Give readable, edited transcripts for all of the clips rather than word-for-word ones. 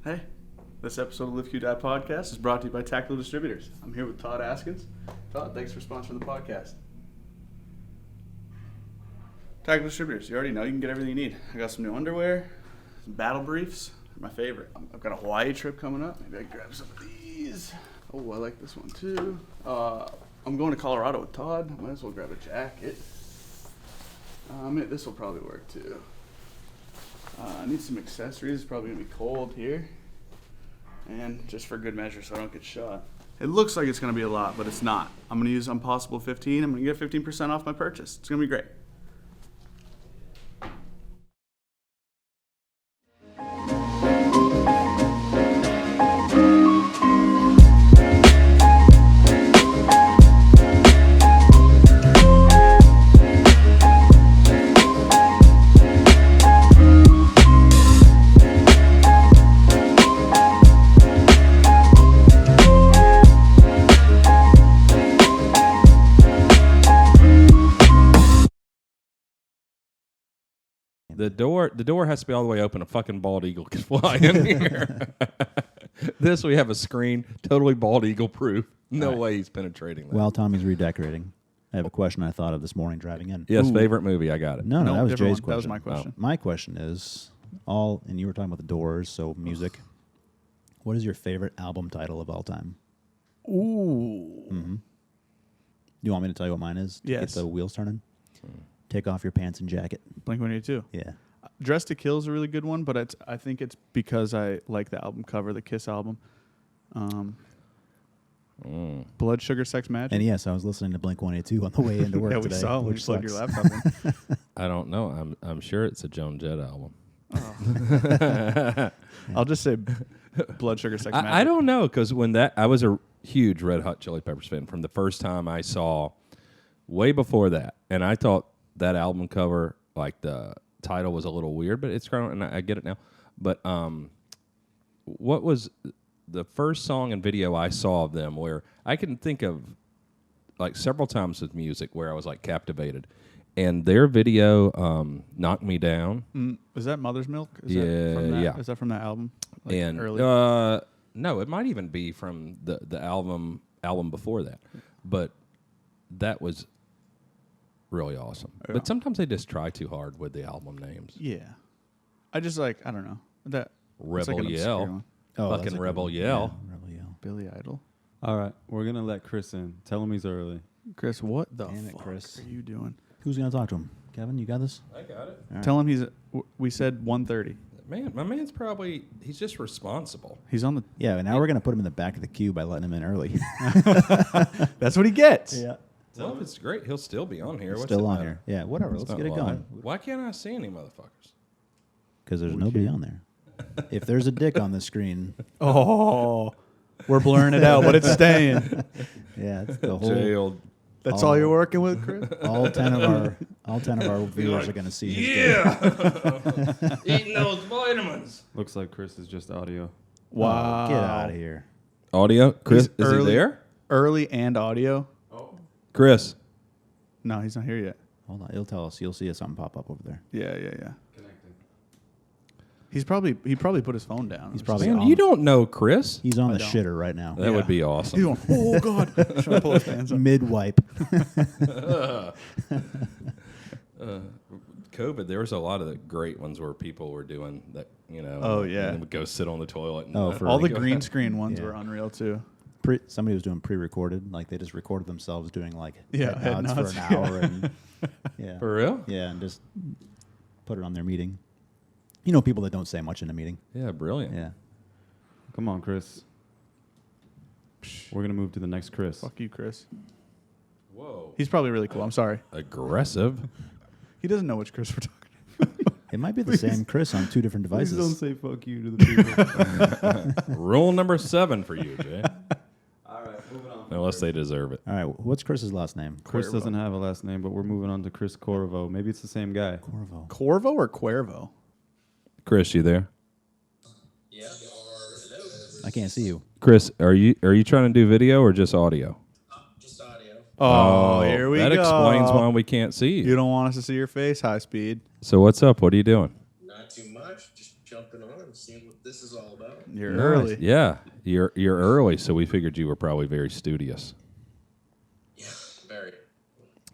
Hey, this episode of Live Q Die Podcast is brought to you by Tactical Distributors. I'm here with Todd Askins. Todd, thanks for sponsoring the podcast. Tactical Distributors, you already know you can get everything you need. I got some new underwear, some battle briefs, my favorite. I've got a Hawaii trip coming up. Maybe I can grab some of these. Oh, I like this one too. I'm going to Colorado with Todd. Might as well grab a jacket. This will probably work too. I need some accessories. It's probably going to be cold here. And just for good measure so I don't get shot. It looks like it's going to be a lot, but it's not. I'm going to use Impossible 15. I'm going to get 15% off my purchase. It's going to be great. The door has to be all the way open. A fucking bald eagle can fly in here. This, we have a screen, totally bald eagle proof. No way he's penetrating that. While Tommy's redecorating, I have a question I thought of this morning driving in. Yes, favorite movie. I got it. No, that was different Jay's one. That was question. my question. My question is, and you were talking about the Doors, so music. What is your favorite album title of all time? Ooh. Mm-hmm. You want me to tell you what mine is? To Yes. Get the wheels turning? Take Off Your Pants and Jacket. Blink-182. Yeah. Dress to Kill is a really good one, but I think it's because I like the album cover, the Kiss album. Blood, Sugar, Sex, Magic. And yes, I was listening to Blink-182 on the way into work yeah, today. we saw when you which plugged your sucks. laptop in. I don't know. I'm sure it's a Joan Jett album. I'll just say Blood, Sugar, Sex, Magic. I don't know, because I was a huge Red Hot Chili Peppers fan from the first time I saw, way before that, and I thought that album cover, like the title, was a little weird, but it's kind of, and I get it now. But what was the first song and video I saw of them where I can think of like several times with music where I was like captivated, and their video, "Knock Me Down." Is that Mother's Milk? Is Yeah, that from that, yeah. Is that from that album? Like And early? no, it might even be from the album before that, but that was really awesome. Yeah. But sometimes they just try too hard with the album names. Yeah. I just I don't know. That it's Rebel like an obscure Yell. one. Oh, that's Fucking a good Rebel one. Yell. Yeah, Rebel Yell. Billy Idol. All right, we're going to let Chris in. Tell him he's early. Chris, what the Damn it, fuck Chris. are you doing? Who's going to talk to him? Kevin, you got this? I got it. All right. Tell him we said 1:30. Man, my man's he's just responsible. He's on the. Yeah, and now we're going to put him in the back of the queue by letting him in early. That's what he gets. Well, if it's great, he'll still be on here. What's Still it on matter? here. Yeah, whatever. It's Let's not get it live. going. Why can't I see any motherfuckers? Because there's nobody on there. If there's a dick on the screen, Oh, we're blurring it out, but it's staying. yeah, it's the whole. Jailed. That's all you're working with, Chris? All 10 of our viewers are going to see his dick. Eating those vitamins. Looks like Chris is just audio. Wow. Oh, get out of here. Audio, Chris, He's is early. he there? Early and audio. Chris. No, he's not here yet. Hold on, he'll tell us. You'll see something pop up over there. Yeah. He probably put his phone down. He's probably Man, on, you don't know Chris. He's on I the don't. shitter right now. That would be awesome. He's going, oh God. Trying to pull his pants up. Mid wipe. COVID, there was a lot of the great ones where people were doing that, Oh, yeah. and then would go sit on the toilet. And Oh, for All the Really? green screen ones Yeah. were unreal too. Somebody was doing pre-recorded, like they just recorded themselves doing like Yeah, head head nods nods, for an hour, and yeah, For real? yeah, and just put it on their meeting. You know, people that don't say much in a meeting. Yeah, brilliant. Yeah. Come on, Chris. We're going to move to the next Chris. Fuck you, Chris. Whoa. He's probably really cool. I'm sorry. Aggressive. He doesn't know which Chris we're talking about. It might be the same Chris on two different Please don't devices. say fuck you to the people. Rule number 7 for you, Jay. All right, moving on. Unless they deserve it. All right, what's Chris's last name? Chris Cuervo. doesn't have a last name, but we're moving on to Chris Corvo. Maybe it's the same guy. Corvo. Corvo or Cuervo? Chris, you there? I can't see you. Chris, are you trying to do video or just audio? Just audio. Oh, here we that go. explains why we can't see you. You don't want us to see your face high speed. So what's up? What are you doing? Not too much. Just jumping on, seeing what this is all about. You're Nice. early. Yeah, you're early, so we figured you were probably very studious. Yeah, very.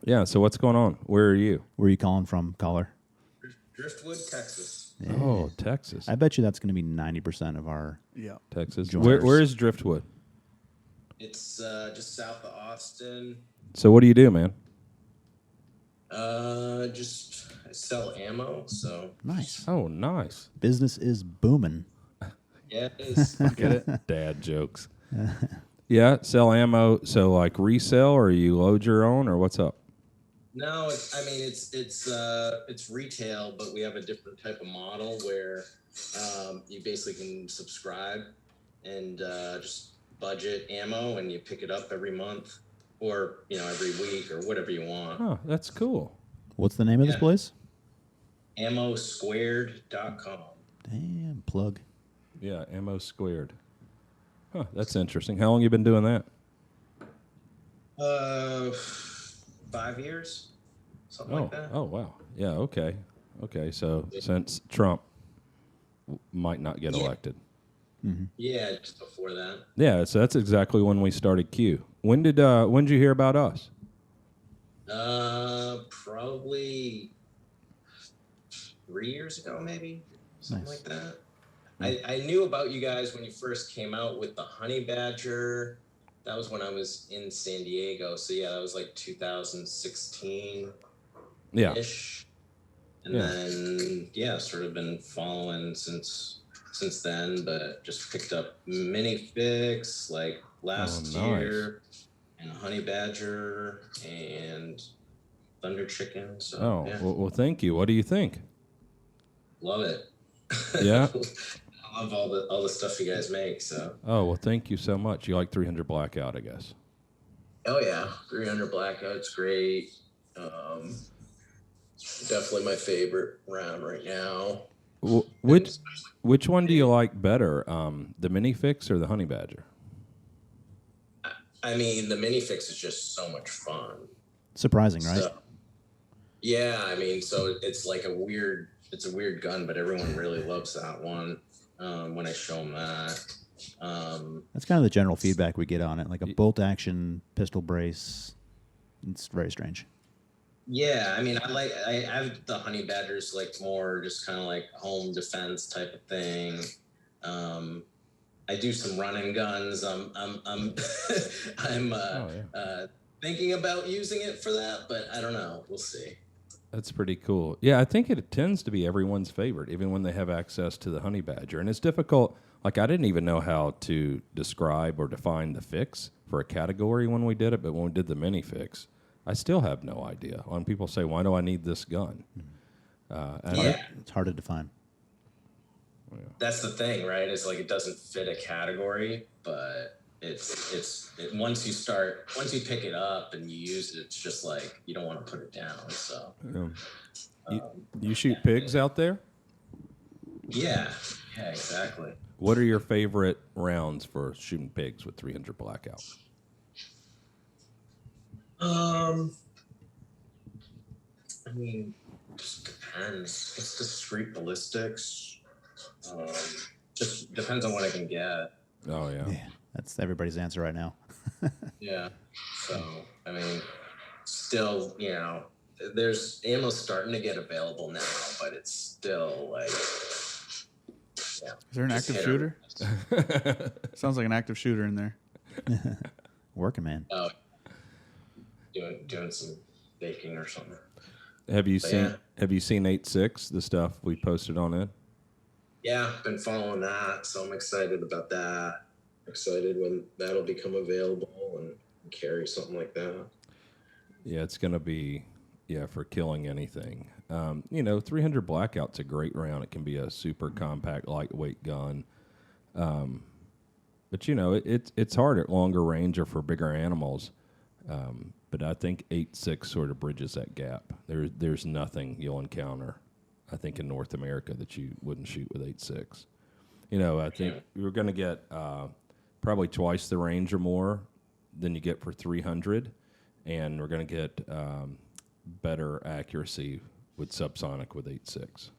Yeah. So what's going on? Where are you? Where are you calling from, caller? Driftwood, Texas. Oh, Texas. I bet you that's going to be 90% of our. Yeah. Texas. Joiners. Where is Driftwood? It's just south of Austin. So what do you do, man? Just I sell ammo, so Nice. Oh, nice. Business is booming. yeah, it is. Get it? Dad jokes. Yeah, sell ammo. So like resell, or you load your own, or what's up? No, it's retail, but we have a different type of model where you basically can subscribe and just budget ammo, and you pick it up every month or every week or whatever you want. Oh, that's cool. What's the name of this Yeah. place? Ammosquared.com. Damn, plug. Yeah, ammo squared. Huh, that's interesting. How long you been doing that? 5 years, something Oh, like that. oh wow. Yeah, okay. Okay, so since Trump might not get Yeah. elected. Yeah, just before that. Yeah, so that's exactly when we started Q. When did you hear about us? Probably 3 years ago, maybe something Nice. like that. I knew about you guys when you first came out with the Honey Badger. That was when I was in San Diego. So yeah, that was like 2016 Yeah. ish. And Yeah. then sort of been following since then, but just picked up Minifix like last Oh, nice. year, and Honey Badger and Thunder Chicken. So Oh, yeah, well, thank you. What do you think? love it. Yeah? I love all the stuff you guys make. So Oh, well, thank you so much. You like 300 Blackout, I guess. oh yeah, 300 Blackout's great. Definitely my favorite round right now. Which one do you like better, the Minifix or the Honey Badger? I mean, the Minifix is just so much fun. Surprising, right? So, yeah, I mean, so it's like a weird gun, but everyone really loves that one. When I show them that, That's kind of the general feedback we get on it. Like a bolt action pistol brace. It's very strange. yeah, I mean, I have the Honey Badgers like more just kind of like home defense type of thing. I do some running guns. I'm thinking about using it for that, but I don't know. We'll see. That's pretty cool. Yeah, I think it tends to be everyone's favorite, even when they have access to the Honey Badger. And it's difficult. Like, I didn't even know how to describe or define the fix for a category when we did it, but when we did the mini fix, I still have no idea. When people say, why do I need this gun? And Yeah. It's hard to define. That's the thing, right? It's like it doesn't fit a category, but once you pick it up and you use it, it's just like you don't want to put it down. So you shoot pigs out there? yeah, exactly. What are your favorite rounds for shooting pigs with 300 Blackout? I mean, just depends. It's the street ballistics. Just depends on what I can get. Oh, yeah. Yeah, that's everybody's answer right now. Yeah. So, I mean, still, there's ammo starting to get available now, but it's still like, Is there an just active hit or shooter? Sounds like an active shooter in there. Working, man. Oh, doing some baking or something. Have you But seen yeah. Have you seen 8.6, the stuff we posted on it? Yeah, been following that, so I'm excited about that. Excited when that'll become available and carry something like that. Yeah, it's going to be, for killing anything. 300 Blackout's a great round. It can be a super compact, lightweight gun. But, it's hard at longer range or for bigger animals. But I think 8.6 sort of bridges that gap. There's nothing you'll encounter, I think, in North America that you wouldn't shoot with 8.6. I think you're going to get probably twice the range or more than you get for 300, and we're going to get better accuracy with subsonic with 8.6.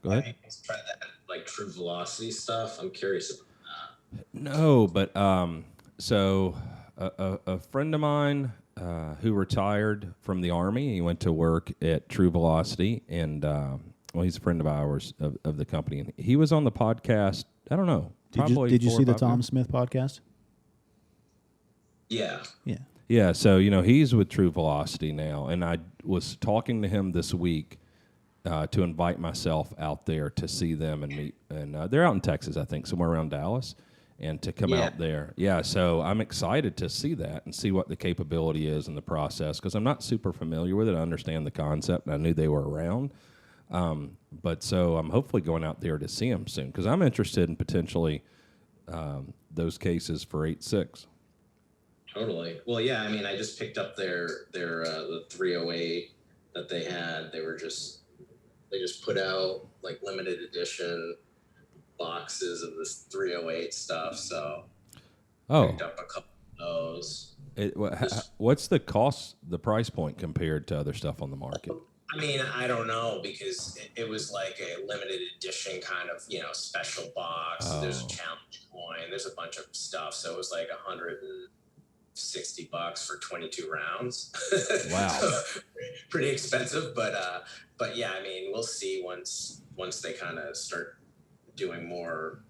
Go ahead. Let's try that, like True Velocity stuff. I'm curious about that. No, but so a friend of mine who retired from the Army, he went to work at True Velocity, and well, he's a friend of ours of the company. And he was on the podcast, I don't know. Did you 4 or see the 5 Tom years. Smith podcast? Yeah. Yeah. Yeah, so, he's with True Velocity now, and I was talking to him this week to invite myself out there to see them and meet. And they're out in Texas, I think, somewhere around Dallas, and to come out there. Yeah, so I'm excited to see that and see what the capability is in the process, because I'm not super familiar with it. I understand the concept, and I knew they were around. But so I'm hopefully going out there to see them soon, because I'm interested in potentially those cases for 8.6. Totally. Well, yeah. I mean, I just picked up the 308 that they had. They just put out like limited edition boxes of this 308 stuff. So Oh, picked up a couple of those. What's the cost, the price point compared to other stuff on the market? I mean, I don't know, because it was like a limited edition kind of, special box. Oh. There's a challenge coin. There's a bunch of stuff. So it was like $160 for 22 rounds. Wow. Pretty expensive, but yeah, I mean, we'll see once they kind of start doing more,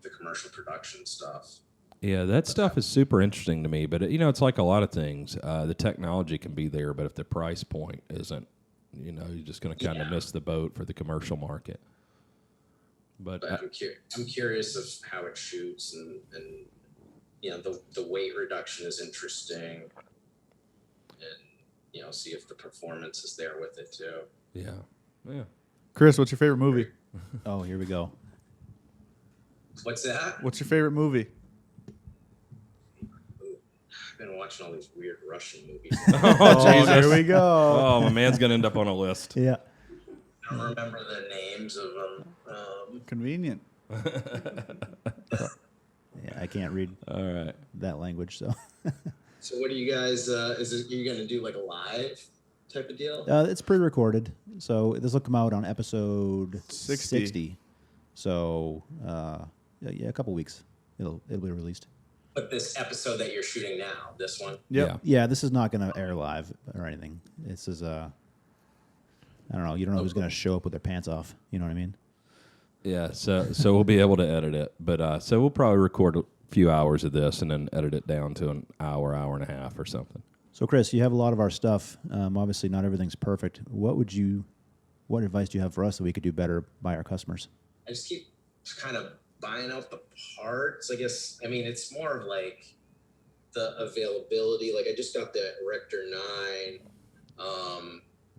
the commercial production stuff. Yeah, that stuff is super interesting to me, but it's like a lot of things. The technology can be there, but if the price point isn't, you're just going to kind of miss the boat for the commercial market. But I'm curious of how it shoots, and the weight reduction is interesting, and see if the performance is there with it too. yeah. Chris, what's your favorite movie? Oh, here we go. What's that? What's your favorite movie? I've been watching all these weird Russian movies. Oh, Jesus. There we go. Oh, my man's going to end up on a list. Yeah. I don't remember the names of them. Convenient. Yeah, I can't read All right. that language, so. So what do you guys? You going to do like a live type of deal? It's pre-recorded, so this will come out on episode 60. 60. So, yeah, a couple weeks. It'll be released. But this episode that you're shooting now, this one. Yep. Yeah. Yeah, this is not going to air live or anything. This is I don't know. You don't know who's going to show up with their pants off. You know what I mean? Yeah, so we'll be able to edit it. But so we'll probably record a few hours of this and then edit it down to an hour and a half or something. So, Chris, you have a lot of our stuff. Obviously, not everything's perfect. What advice do you have for us that we could do better by our customers? I just keep kind of buying out the parts. I guess, I mean, it's more of like the availability. Like I just got the Rector 9.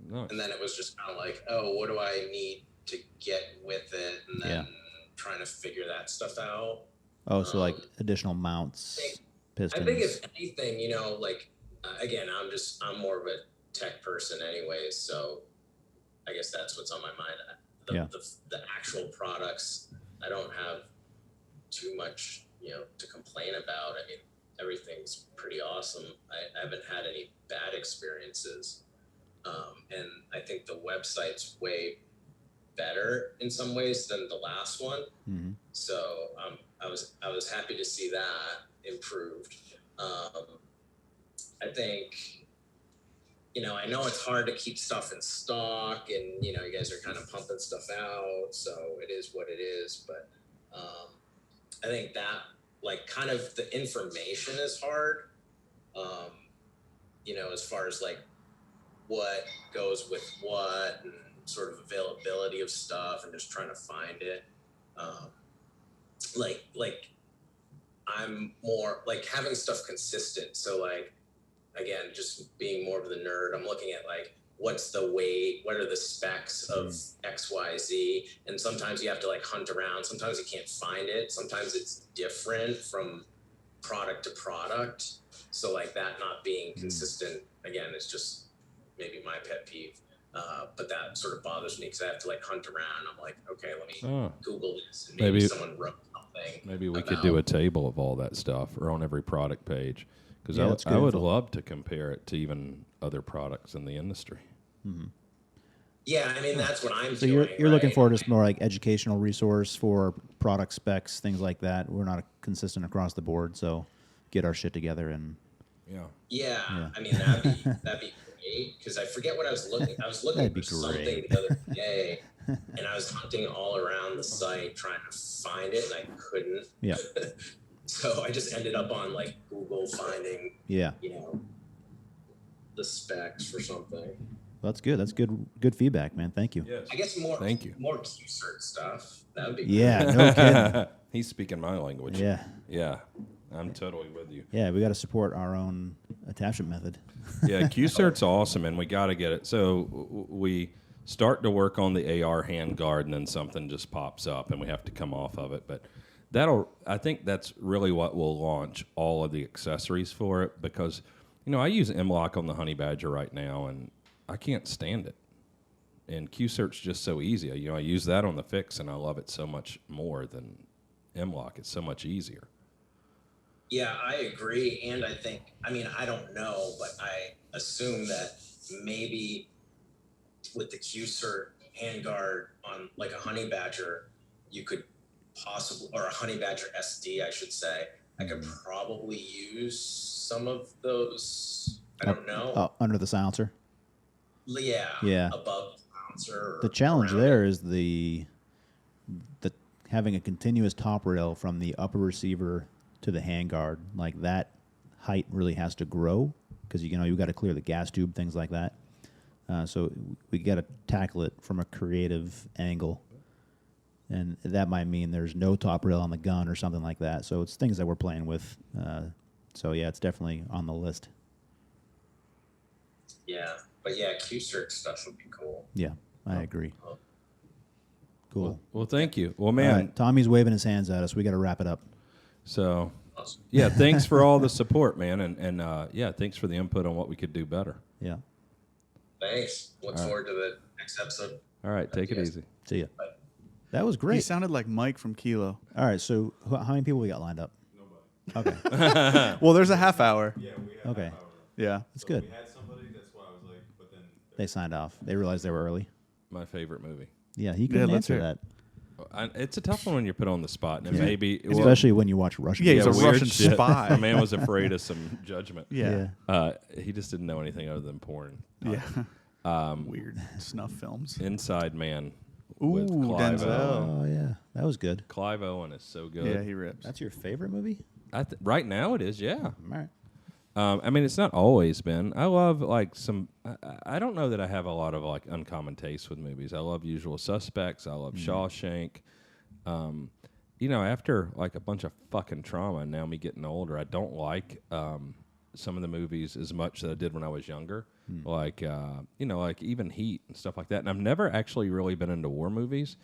Nice. And then it was just kind of like, oh, what do I need to get with it? And then trying to figure that stuff out. Oh, so like additional mounts, pistons. I think if anything, like, again, I'm more of a tech person anyways. So I guess that's what's on my mind. The actual products, I don't have too much, to complain about. I mean, everything's pretty awesome. I haven't had any bad experiences. And I think the website's way better in some ways than the last one. Mm-hmm. So I was happy to see that improved. I think, I know it's hard to keep stuff in stock, and you guys are kind of pumping stuff out, so it is what it is. But I think that like kind of the information is hard. As far as like what goes with what and sort of availability of stuff and just trying to find it. Like I'm more like having stuff consistent. So like, again, just being more of the nerd, I'm looking at like, what's the weight? What are the specs of X, Y, Z? And sometimes you have to like hunt around. Sometimes you can't find it. Sometimes it's different from product to product. So like that not being consistent, again, it's just maybe my pet peeve. But that sort of bothers me because I have to like hunt around. I'm like, okay, let me Google this. And maybe someone wrote something. Maybe we could do a table of all that stuff or on every product page. Because I would love to compare it to even other products in the industry. Mm-hmm. Yeah, I mean that's what I'm So doing. you're looking right? for just more like educational resource for product specs, things like that. We're not consistent across the board, so get our shit together and Yeah. Yeah, Yeah. I mean that'd be great because I forget what I was looking. I was looking That'd for be something great. the other day, and I was hunting all around the site trying to find it, and I couldn't. yeah, So I just ended up on like Google finding, yeah. you know, the specs for something. Well, that's good. That's good feedback, man. Thank you. Yes. I guess more. Thank you. More QCert stuff. That would be. Yeah, no kidding. He's speaking my language. Yeah, Yeah. I'm totally with you. yeah. We got to support our own attachment method. Yeah, QCert's awesome, and we got to get it. So we start to work on the AR handguard, and then something just pops up, and we have to come off of it. But I think that's really what will launch all of the accessories for it, because, I use M-Lock on the Honey Badger right now, and I can't stand it. And QCert's just so easy. I use that on the Fix, and I love it so much more than M-Lock. It's so much easier. Yeah, I agree, and I think. I mean, I don't know, but I assume that maybe with the QCert handguard on like a Honey Badger, you could possibly, or a Honey Badger SD, I should say, I could probably use some of those. I don't know. Under the silencer. Yeah. Yeah. Above the bouncer. The challenge around there it. is the having a continuous top rail from the upper receiver to the handguard. Like that height really has to grow because you got to clear the gas tube, things like that. So we got to tackle it from a creative angle, and that might mean there's no top rail on the gun or something like that. So it's things that we're playing with. So yeah, it's definitely on the list. Yeah, but yeah, QCert stuff would be cool. Yeah, I agree. Cool. Well, thank you. Well, All man, right, Tommy's waving his hands at us. We got to wrap it up. so Awesome. yeah, thanks for all the support, man, and yeah, thanks for the input on what we could do better. Yeah. Thanks. Look forward to the next episode. All right, take it Yes. easy. See ya. That was He great. sounded like Mike from Kilo. All right, so how many people we got lined up? Nobody. Okay. Well, there's a half hour. Yeah, we had Okay. half hour. Yeah. That's good. We had somebody, that's why I was like, but then They signed off. They realized they were early. My favorite movie. Yeah, he couldn't let's answer hear it. that. It's a tough one when you're put on the spot, and Yeah. maybe Especially when you watch Russian. Yeah, he's a videos. weird Russian shit. spy. My man was afraid of some judgment. Yeah. He just didn't know anything other than porn. Yeah. Weird snuff films. Inside Man Ooh, with Clive Denzel. Owen. Oh yeah, that was good. Clive Owen is so good. Yeah, he rips. That's your favorite movie? Right now it is, yeah. All right. I mean, it's not always been. I love like some. I don't know that I have a lot of like uncommon tastes with movies. I love Usual Suspects. I love Shawshank. After like a bunch of fucking trauma, and now me getting older, I don't like some of the movies as much that I did when I was younger. Like like even Heat and stuff like that. And I've never actually really been into war movies,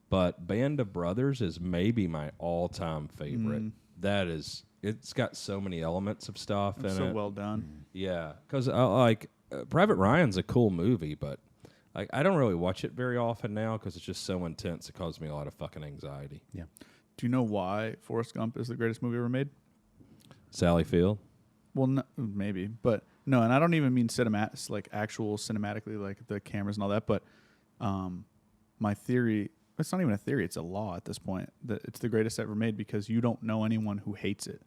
but Band of Brothers is maybe my all-time favorite. That is. It's got so many elements of stuff in So it. well done. Yeah, because Private Ryan's a cool movie, but like I don't really watch it very often now because it's just so intense. It causes me a lot of fucking anxiety. Yeah. Do you know why Forrest Gump is the greatest movie ever made? Sally Field. Well, no, maybe, but no, and I don't even mean like actual cinematically, like the cameras and all that. But my theory, it's not even a theory; it's a law at this point that it's the greatest ever made because you don't know anyone who hates it.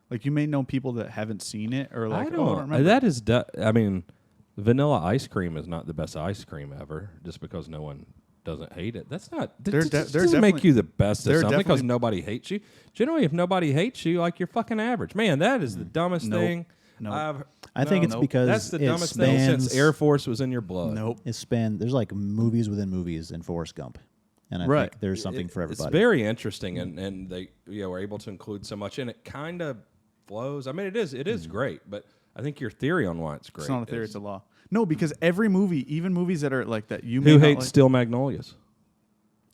Like you may know people that haven't seen it or like, I I don't. don't remember. That is. I mean, vanilla ice cream is not the best ice cream ever, just because no one doesn't hate it. That's not. They're That they're doesn't make definitely- you the best of they're something because definitely- nobody hates you. Generally, if nobody hates you, like you're fucking average. Man, that is the dumbest Nope. thing. Nope. I think it's nope. because That's the it dumbest thing spans, since Air Force was in your blood. Nope. There's like movies within movies in Forrest Gump, and I Right. think there's something for everybody. It's very interesting, and they were able to include so much, and it kind of flows. I mean, it is great, but I think your theory on why it's great. It's not a theory; is- it's a law. No, because every movie, even movies that are like that, you may Who not hates like, Steel Magnolias?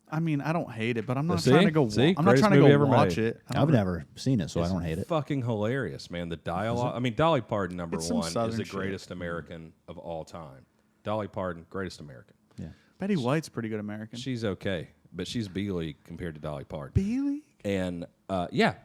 I mean, I don't hate it, but I'm not See? trying to go. See? I'm not Greatest trying to movie go ever watch made. it. I I've don't- never seen it, so I don't hate it. Fucking hilarious, man. The dialogue. I mean, Dolly Parton, number It's some one, is Southern the shit. greatest American of all time. Dolly Parton, greatest American. Yeah. Betty White's pretty good American. She's okay, but she's B League compared to Dolly Parton. Bailey. And yeah,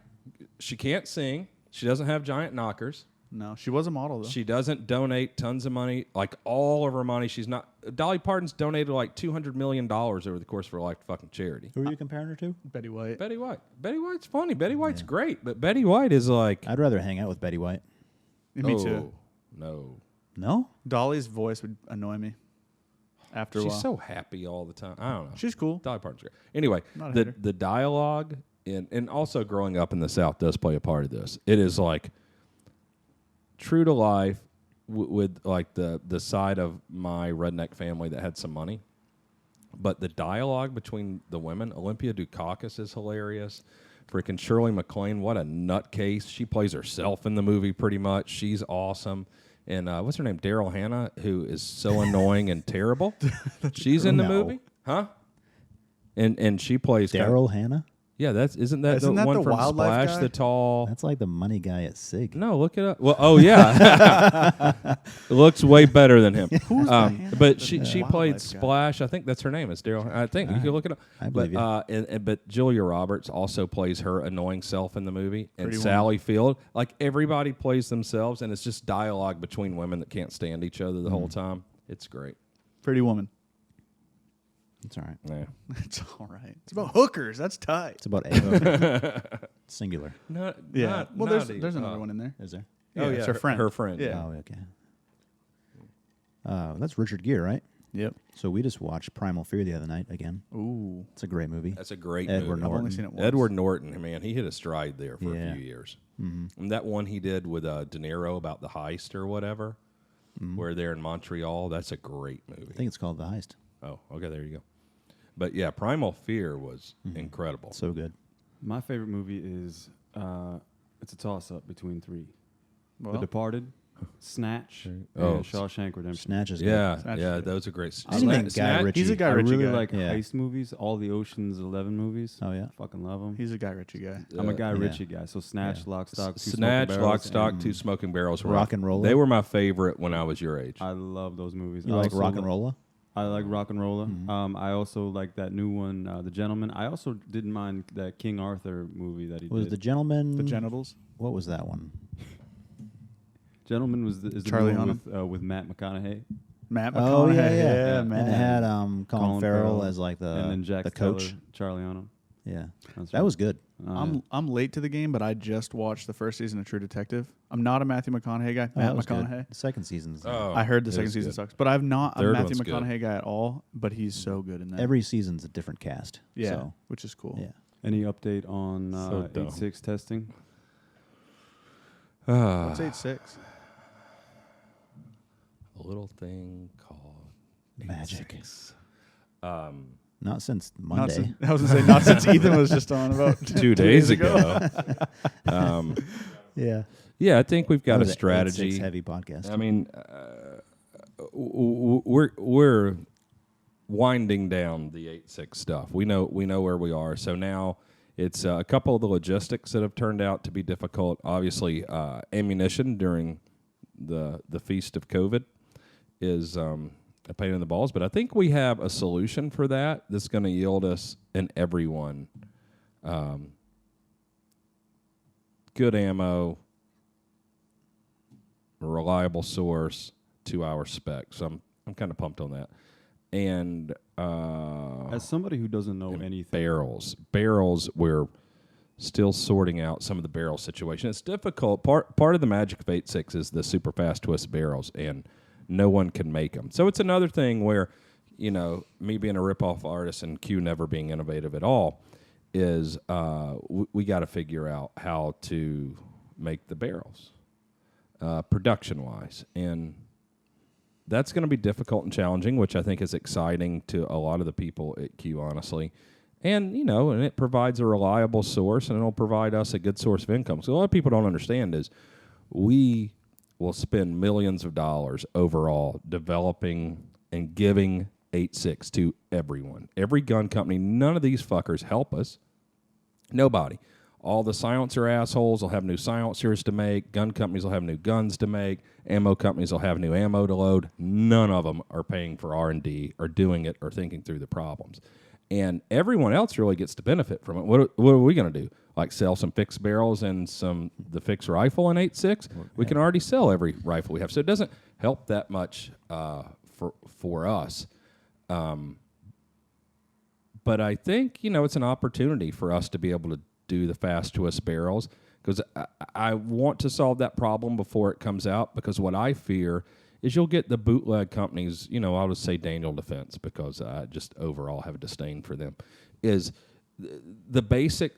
she can't sing. She doesn't have giant knockers. No, she was a model though. She doesn't donate tons of money, like all of her money. She's not. Dolly Parton's donated like $200 million over the course of her life to fucking charity. Who are you comparing her to? Betty White. Betty White. Betty White's funny. Betty White's great, but Betty White is like. I'd rather hang out with Betty White. Me oh, too. No. No? Dolly's voice would annoy me. After a She's while. so happy all the time. I don't know. She's cool. Dolly Parton's great. Anyway, Not a the hater. the dialogue and also growing up in the South does play a part of this. It is like true to life with like the side of my redneck family that had some money. But the dialogue between the women, Olympia Dukakis is hilarious. Freaking Shirley MacLaine, what a nutcase. She plays herself in the movie pretty much. She's awesome. And what's her name? Daryl Hannah, who is so annoying and terrible. She's in the No. movie, huh? And she plays Daryl Hannah? Yeah, isn't Isn't the that one the from wildlife Splash? guy? The tall. That's like the money guy at SIG. No, look it up. Well, oh yeah, it looks way better than him. But she wildlife played guy? Splash. I think that's her name. Is Daryl. I think you can look it up. I believe you. But Julia Roberts also plays her annoying self in the movie, and Pretty Sally Field. Like everybody plays themselves, and it's just dialogue between women that can't stand each other the whole time. It's great. Pretty Woman. It's all right. Yeah. It's all right. It's about hookers. That's tight. It's about A. Singular. Not, Yeah. not- Well, not there's another one in there. Is there? Oh, it's yeah, her friend. Her friend. Yeah. Oh, okay. That's Richard Gere, right? Yep. So we just watched Primal Fear the other night again. Ooh. It's a great movie. That's a great Edward movie. I've only Norton. seen it once. Edward Norton, man, he hit a stride there for Yeah. a few years. And that one he did with De Niro about the heist or whatever, where they're in Montreal, that's a great movie. I think it's called The Heist. Oh, okay, there you go. But yeah, Primal Fear was incredible. So good. My favorite movie is it's a toss-up between three: Well, The Departed, Snatch, Oh, and Shawshank Redemption. Snatch is yeah, Snatch yeah, is good. those are great. Anything Guy Ritchie. He's a Guy I Ritchie really guy. like Yeah. heist movies, all the Ocean's 11 movies. Oh, yeah? Fucking love them. He's a Guy Ritchie guy. I'm a Guy yeah. Ritchie guy, so Snatch, Yeah. Lock, Stock, Two Smoking Snatch, Barrels, Lock, Stock, and Two Smoking Barrels. were Rock my- and Roller? They were my favorite when I was your age. I love those movies. You I like also Rock and Roller? I like Rock and Roller. I also like that new one, The Gentleman. I also didn't mind that King Arthur movie that he Was did. The Gentleman? The genitals. What was that one? Gentleman is the Charlie new one with Matt McConaughey Matt McConaughey. Oh, yeah. man. And it had Colin Colin Farrell Farrell, as like and then Jack the coach. Steller, Charlie Hunnam. Yeah. That's That right. was good. I'm late to the game, but I just watched the first season of True Detective. I'm not a Matthew McConaughey guy. Oh, Matt that was good. McConaughey. The second season's Oh, I heard the it second is season good. sucks, but I'm not a Third Matthew one's good. McConaughey guy at all. But he's so good in that. every season's a different cast. yeah, So, which is cool. yeah. Any update on So dumb. 8.6 testing? What's 8.6? A little thing called Magic. 8.6. Not since Not Monday. since, I was gonna say not since Ethan was just on about 2 days ago. Yeah. Yeah, I think we've got That a was an strategy. 8-6 heavy podcast. I mean, we're winding down the 8.6 stuff. We know where we are. So now it's a couple of the logistics that have turned out to be difficult. Obviously, ammunition during the feast of COVID is a pain in the balls. But I think we have a solution for that that's going to yield us and everyone good ammo, a reliable source, 2-hour spec. So I'm kind of pumped on that. And As somebody who doesn't know anything, barrels, we're still sorting out some of the barrel situation. It's difficult. Part of the magic of 8.6 is the super fast twist barrels, and no one can make them. So it's another thing where, me being a rip-off artist and Q never being innovative at all, is we got to figure out how to make the barrels production-wise. And that's going to be difficult and challenging, which I think is exciting to a lot of the people at Q, honestly. And, and it provides a reliable source, and it'll provide us a good source of income. So a lot of people don't understand is we will spend millions of dollars overall developing and giving 8.6 to everyone. Every gun company, none of these fuckers help us. Nobody. All the silencer assholes will have new silencers to make. Gun companies will have new guns to make. Ammo companies will have new ammo to load. None of them are paying for R&D or doing it or thinking through the problems. and everyone else really gets to benefit from it. What are we going to do? Like sell some fixed barrels and the fixed rifle in 8.6? We can already sell every rifle we have, so it doesn't help that much for us. But I think, it's an opportunity for us to be able to do the fast twist barrels, because I want to solve that problem before it comes out, because what I fear is you'll get the bootleg companies, I'll just say Daniel Defense, because I just overall have a disdain for them, is the basic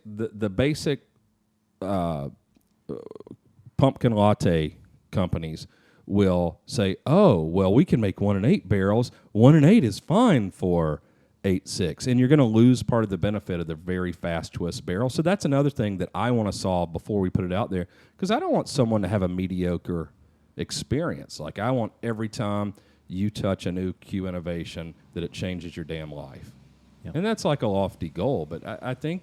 pumpkin latte companies will say, oh, well, we can make 1 in 8 barrels. 1 in 8 is fine for 8.6, and you're going to lose part of the benefit of the very fast twist barrel. So that's another thing that I want to solve before we put it out there, because I don't want someone to have a mediocre experience. Like, I want every time you touch a new Q innovation that it changes your damn life. Yep. And that's like a lofty goal, but I think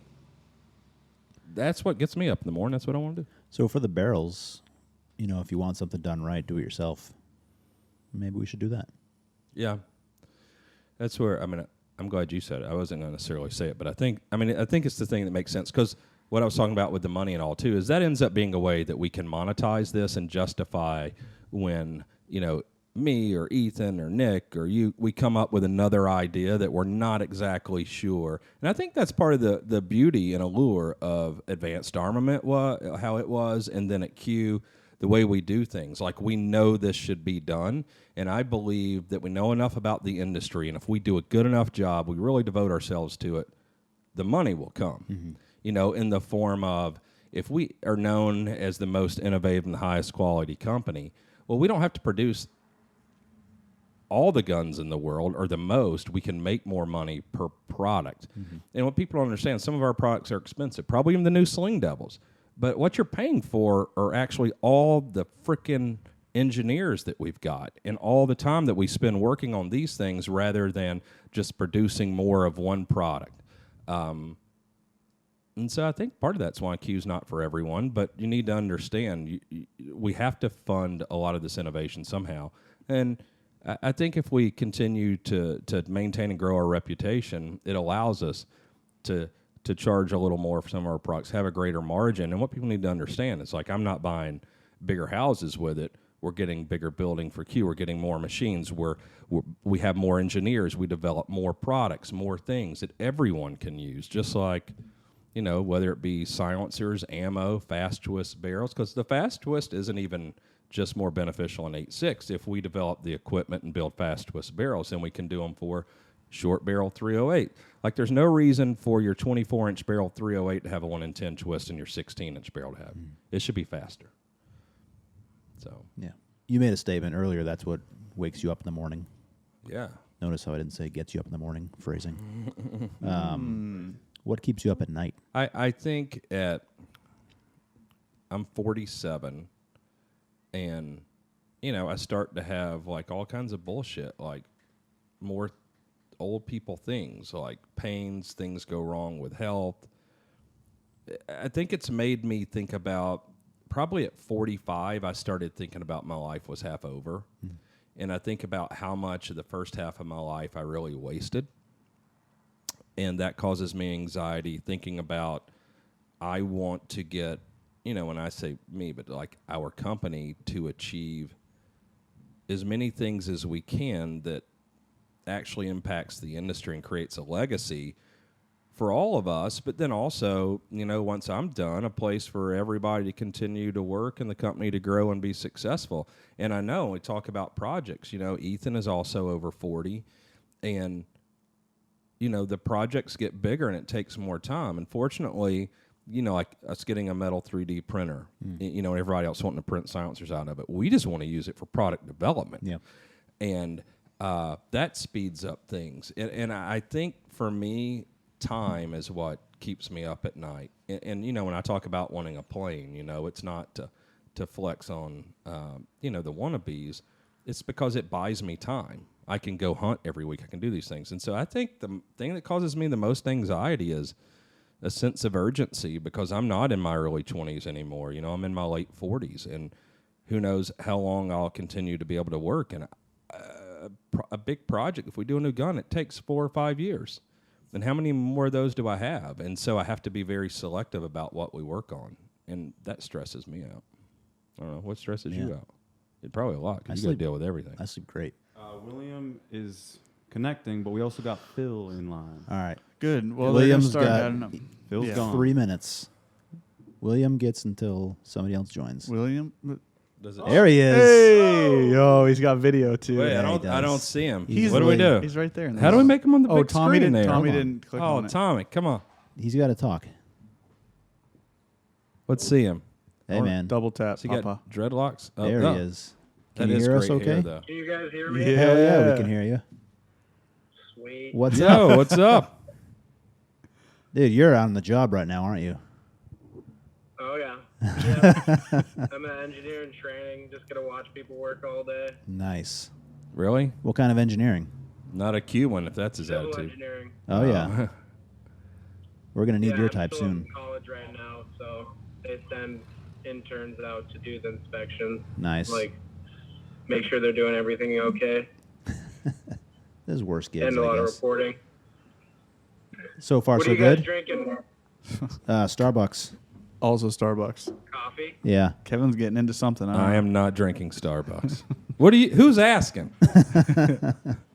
that's what gets me up in the morning. That's what I want to do. So for the barrels, if you want something done right, do it yourself. Maybe we should do that. Yeah. That's where, I'm glad you said it. I wasn't going to necessarily say it, but I think it's the thing that makes sense, because what I was talking about with the money and all too is that ends up being a way that we can monetize this and justify when, me or Ethan or Nick or you, we come up with another idea that we're not exactly sure. And I think that's part of the beauty and allure of Advanced Armament, how it was, and then at Q, the way we do things. Like, we know this should be done, and I believe that we know enough about the industry, and if we do a good enough job, we really devote ourselves to it, the money will come. Mm-hmm. In the form of, if we are known as the most innovative and the highest quality company, well, we don't have to produce all the guns in the world, or the most. We can make more money per product. Mm-hmm. And what people don't understand, some of our products are expensive, probably even the new Sling Devils. But what you're paying for are actually all the frickin' engineers that we've got and all the time that we spend working on these things, rather than just producing more of one product. And so I think part of that's why Q's not for everyone, but you need to understand we have to fund a lot of this innovation somehow. And I think if we continue to maintain and grow our reputation, it allows us to charge a little more for some of our products, have a greater margin. And what people need to understand is, like, I'm not buying bigger houses with it. We're getting bigger building for Q. We're getting more machines. We have more engineers. We develop more products, more things that everyone can use, just like, whether it be silencers, ammo, fast twist barrels, because the fast twist isn't even just more beneficial in 8.6. If we develop the equipment and build fast twist barrels, then we can do them for short barrel 308. Like, there's no reason for your 24-inch barrel 308 to have a 1 in 10 twist and your 16-inch barrel to have. It should be faster. So, yeah. You made a statement earlier, that's what wakes you up in the morning. yeah. Notice how I didn't say gets you up in the morning, phrasing. What keeps you up at night? I think I'm 47, and, I start to have, like, all kinds of bullshit, like more old people things, like pains, things go wrong with health. I think it's made me think about, probably at 45, I started thinking about my life was half over. Mm. And I think about how much of the first half of my life I really wasted. And that causes me anxiety, thinking about, I want to get, when I say me, but like our company, to achieve as many things as we can that actually impacts the industry and creates a legacy for all of us. But then also, once I'm done, a place for everybody to continue to work and the company to grow and be successful. And I know we talk about projects, Ethan is also over 40, and the projects get bigger and it takes more time. Unfortunately, like us getting a metal 3D printer, and everybody else wanting to print silencers out of it. We just want to use it for product development. Yeah. And that speeds up things. And I think for me, time is what keeps me up at night. And when I talk about wanting a plane, it's not to flex on, the wannabes. It's because it buys me time. I can go hunt every week. I can do these things. And so I think the thing that causes me the most anxiety is a sense of urgency, because I'm not in my early 20s anymore. I'm in my late 40s, and who knows how long I'll continue to be able to work. And a big project, if we do a new gun, it takes 4 or 5 years. And how many more of those do I have? And so I have to be very selective about what we work on, and that stresses me out. I don't know what stresses you Yeah. out. Probably a lot I because you got to sleep- deal with everything. I sleep great. William is connecting, but we also got Phil in line. All right. Good. Well, William's they're gonna got- start. I don't know. Phil's Yeah. gone. 3 minutes. William gets until somebody else joins. William. Does it? There he is. Hey! Oh, he's got video too. Wait, Yeah, I he don't does. see him. He's What do we really- do? He's right there. How do we make him on the Oh, big Tommy screen didn't. there? Tommy Hold on. didn't click Oh, on it. Tommy, come on. He's got to talk. Let's see him. Hey, man. Double tap, Has he Papa. got dreadlocks? Oh, There no. he is. That Can you is hear us great hair, okay? though. Can you guys hear me? Yeah. Hell yeah, we can hear you. Sweet. What's up? Yo, what's up? Dude, you're on the job right now, aren't you? Oh yeah. Yeah. I'm an engineer in training. Just gonna watch people work all day. Nice. Really? What kind of engineering? Not a Q one if that's his Civil attitude. engineering. Oh, yeah. We're going to need yeah, your I'm type still soon. in college right now, so they send interns out to do the inspections. Nice. Like, make sure they're doing everything okay, There's worse gigs, and a lot I of guess. reporting. So far, What so are you guys good? drinking? Starbucks. Also Starbucks. Coffee? Yeah. Kevin's getting into something. I am not drinking Starbucks. What do you? Who's asking?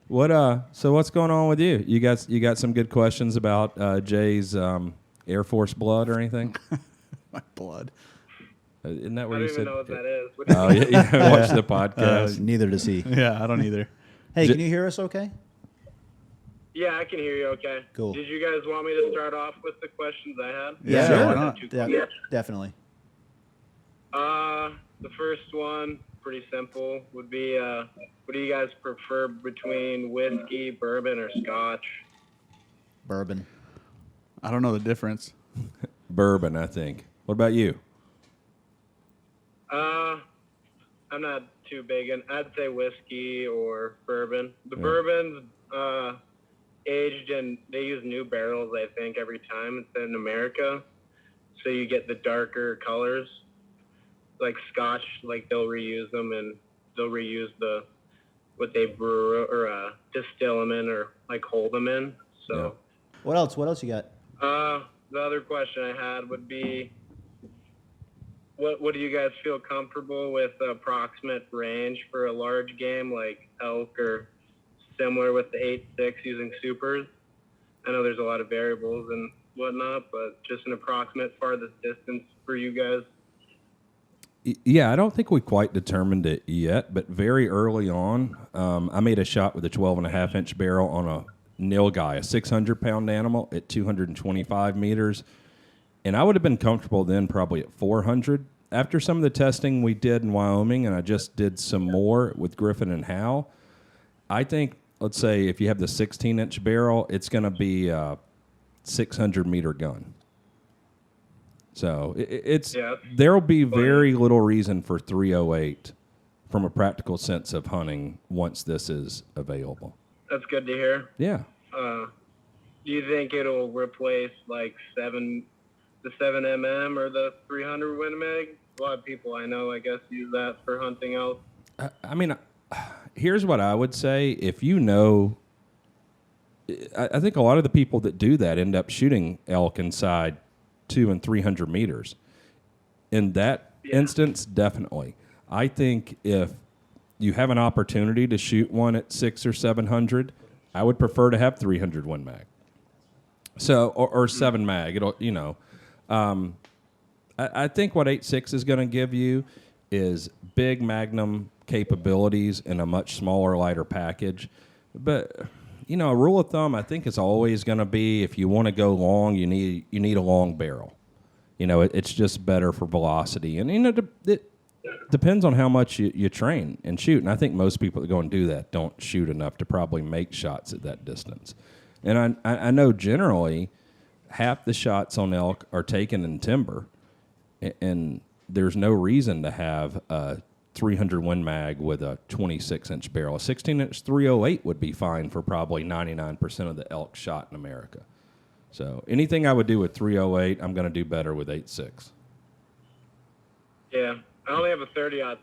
What? So what's going on with you? You got some good questions about Jay's Air Force blood or anything? My blood. Isn't that I where don't you even said? know what that is. What do you Oh yeah. Watch the podcast. Neither does he. Yeah, I don't either. Hey, J- can you hear us okay? Yeah, I can hear you okay. Cool. Did you guys want me to start off with the questions I had? Yeah, sure. why not? Yeah, definitely. The first one, pretty simple, would be what do you guys prefer between whiskey, bourbon, or scotch? Bourbon. I don't know the difference. Bourbon, I think. What about you? I'm not too big in. I'd say whiskey or bourbon. The Yeah. bourbon's aged and they use new barrels, I think, every time it's in America. So you get the darker colors. Like scotch, like they'll reuse them and they'll reuse what they brew or distill them in or like hold them in. So What else? What else you got? the other question I had would be, what do you guys feel comfortable with approximate range for a large game like elk or similar with the 8.6 using supers? I know there's a lot of variables and whatnot, but just an approximate farthest distance for you guys. Yeah, I don't think we quite determined it yet, but very early on, I made a shot with a 12.5-inch barrel on a nilgai, a 600-pound animal at 225 meters, and I would have been comfortable then probably at 400. After some of the testing we did in Wyoming, and I just did some more with Griffin and Howe, I think, let's say if you have the 16-inch barrel, it's going to be a 600-meter gun. So it's Yeah. there will be very little reason for 308 from a practical sense of hunting once this is available. That's good to hear. Yeah. Do you think it'll replace like the 7mm or the 300 Win Mag? A lot of people I know, I guess, use that for hunting elk. I mean, here's what I would say. If you know, I think a lot of the people that do that end up shooting elk inside 200 and 300 meters. In that instance, definitely. I think if you have an opportunity to shoot one at 600 or 700, I would prefer to have 300 Win Mag. So, or 7 mag. It'll, I think what 8.6 is going to give you is big Magnum capabilities in a much smaller, lighter package. But, a rule of thumb, I think, is always going to be if you want to go long, you need a long barrel. It's just better for velocity. And, it depends on how much you train and shoot. And I think most people that go and do that don't shoot enough to probably make shots at that distance. And I know generally half the shots on elk are taken in timber, and there's no reason to have a 300 Win Mag with a 26-inch barrel. A 16-inch 308 would be fine for probably 99% of the elk shot in America. So anything I would do with 308, I'm going to do better with 8.6. Yeah. I only have a 30-06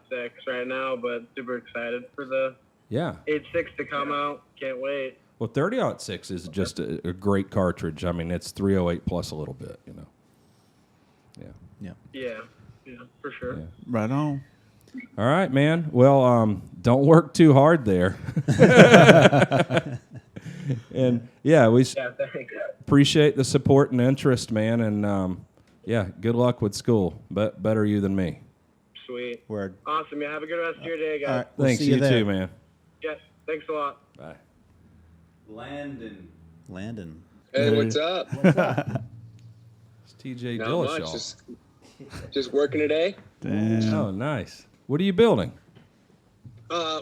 right now, but super excited for the Yeah. 8.6 to come out. Can't wait. Well, 30-06 is just a great cartridge. I mean, it's 308 plus a little bit, you know. Yeah. Yeah. Yeah, for sure. Yeah. Right on. All right, man. Well, don't work too hard there. And yeah, we Yeah, thanks. appreciate the support and interest, man. And yeah, good luck with school. But better you than me. Sweet. Word. Awesome. Yeah, have a good rest of your day, guys. All right. We'll Thanks. see you You there. too, man. Yeah, thanks a lot. Bye. Landon. Landon. Hey, what's up? It's TJ Not much. Dillashaw. Just working today. Damn. Oh, nice. What are you building?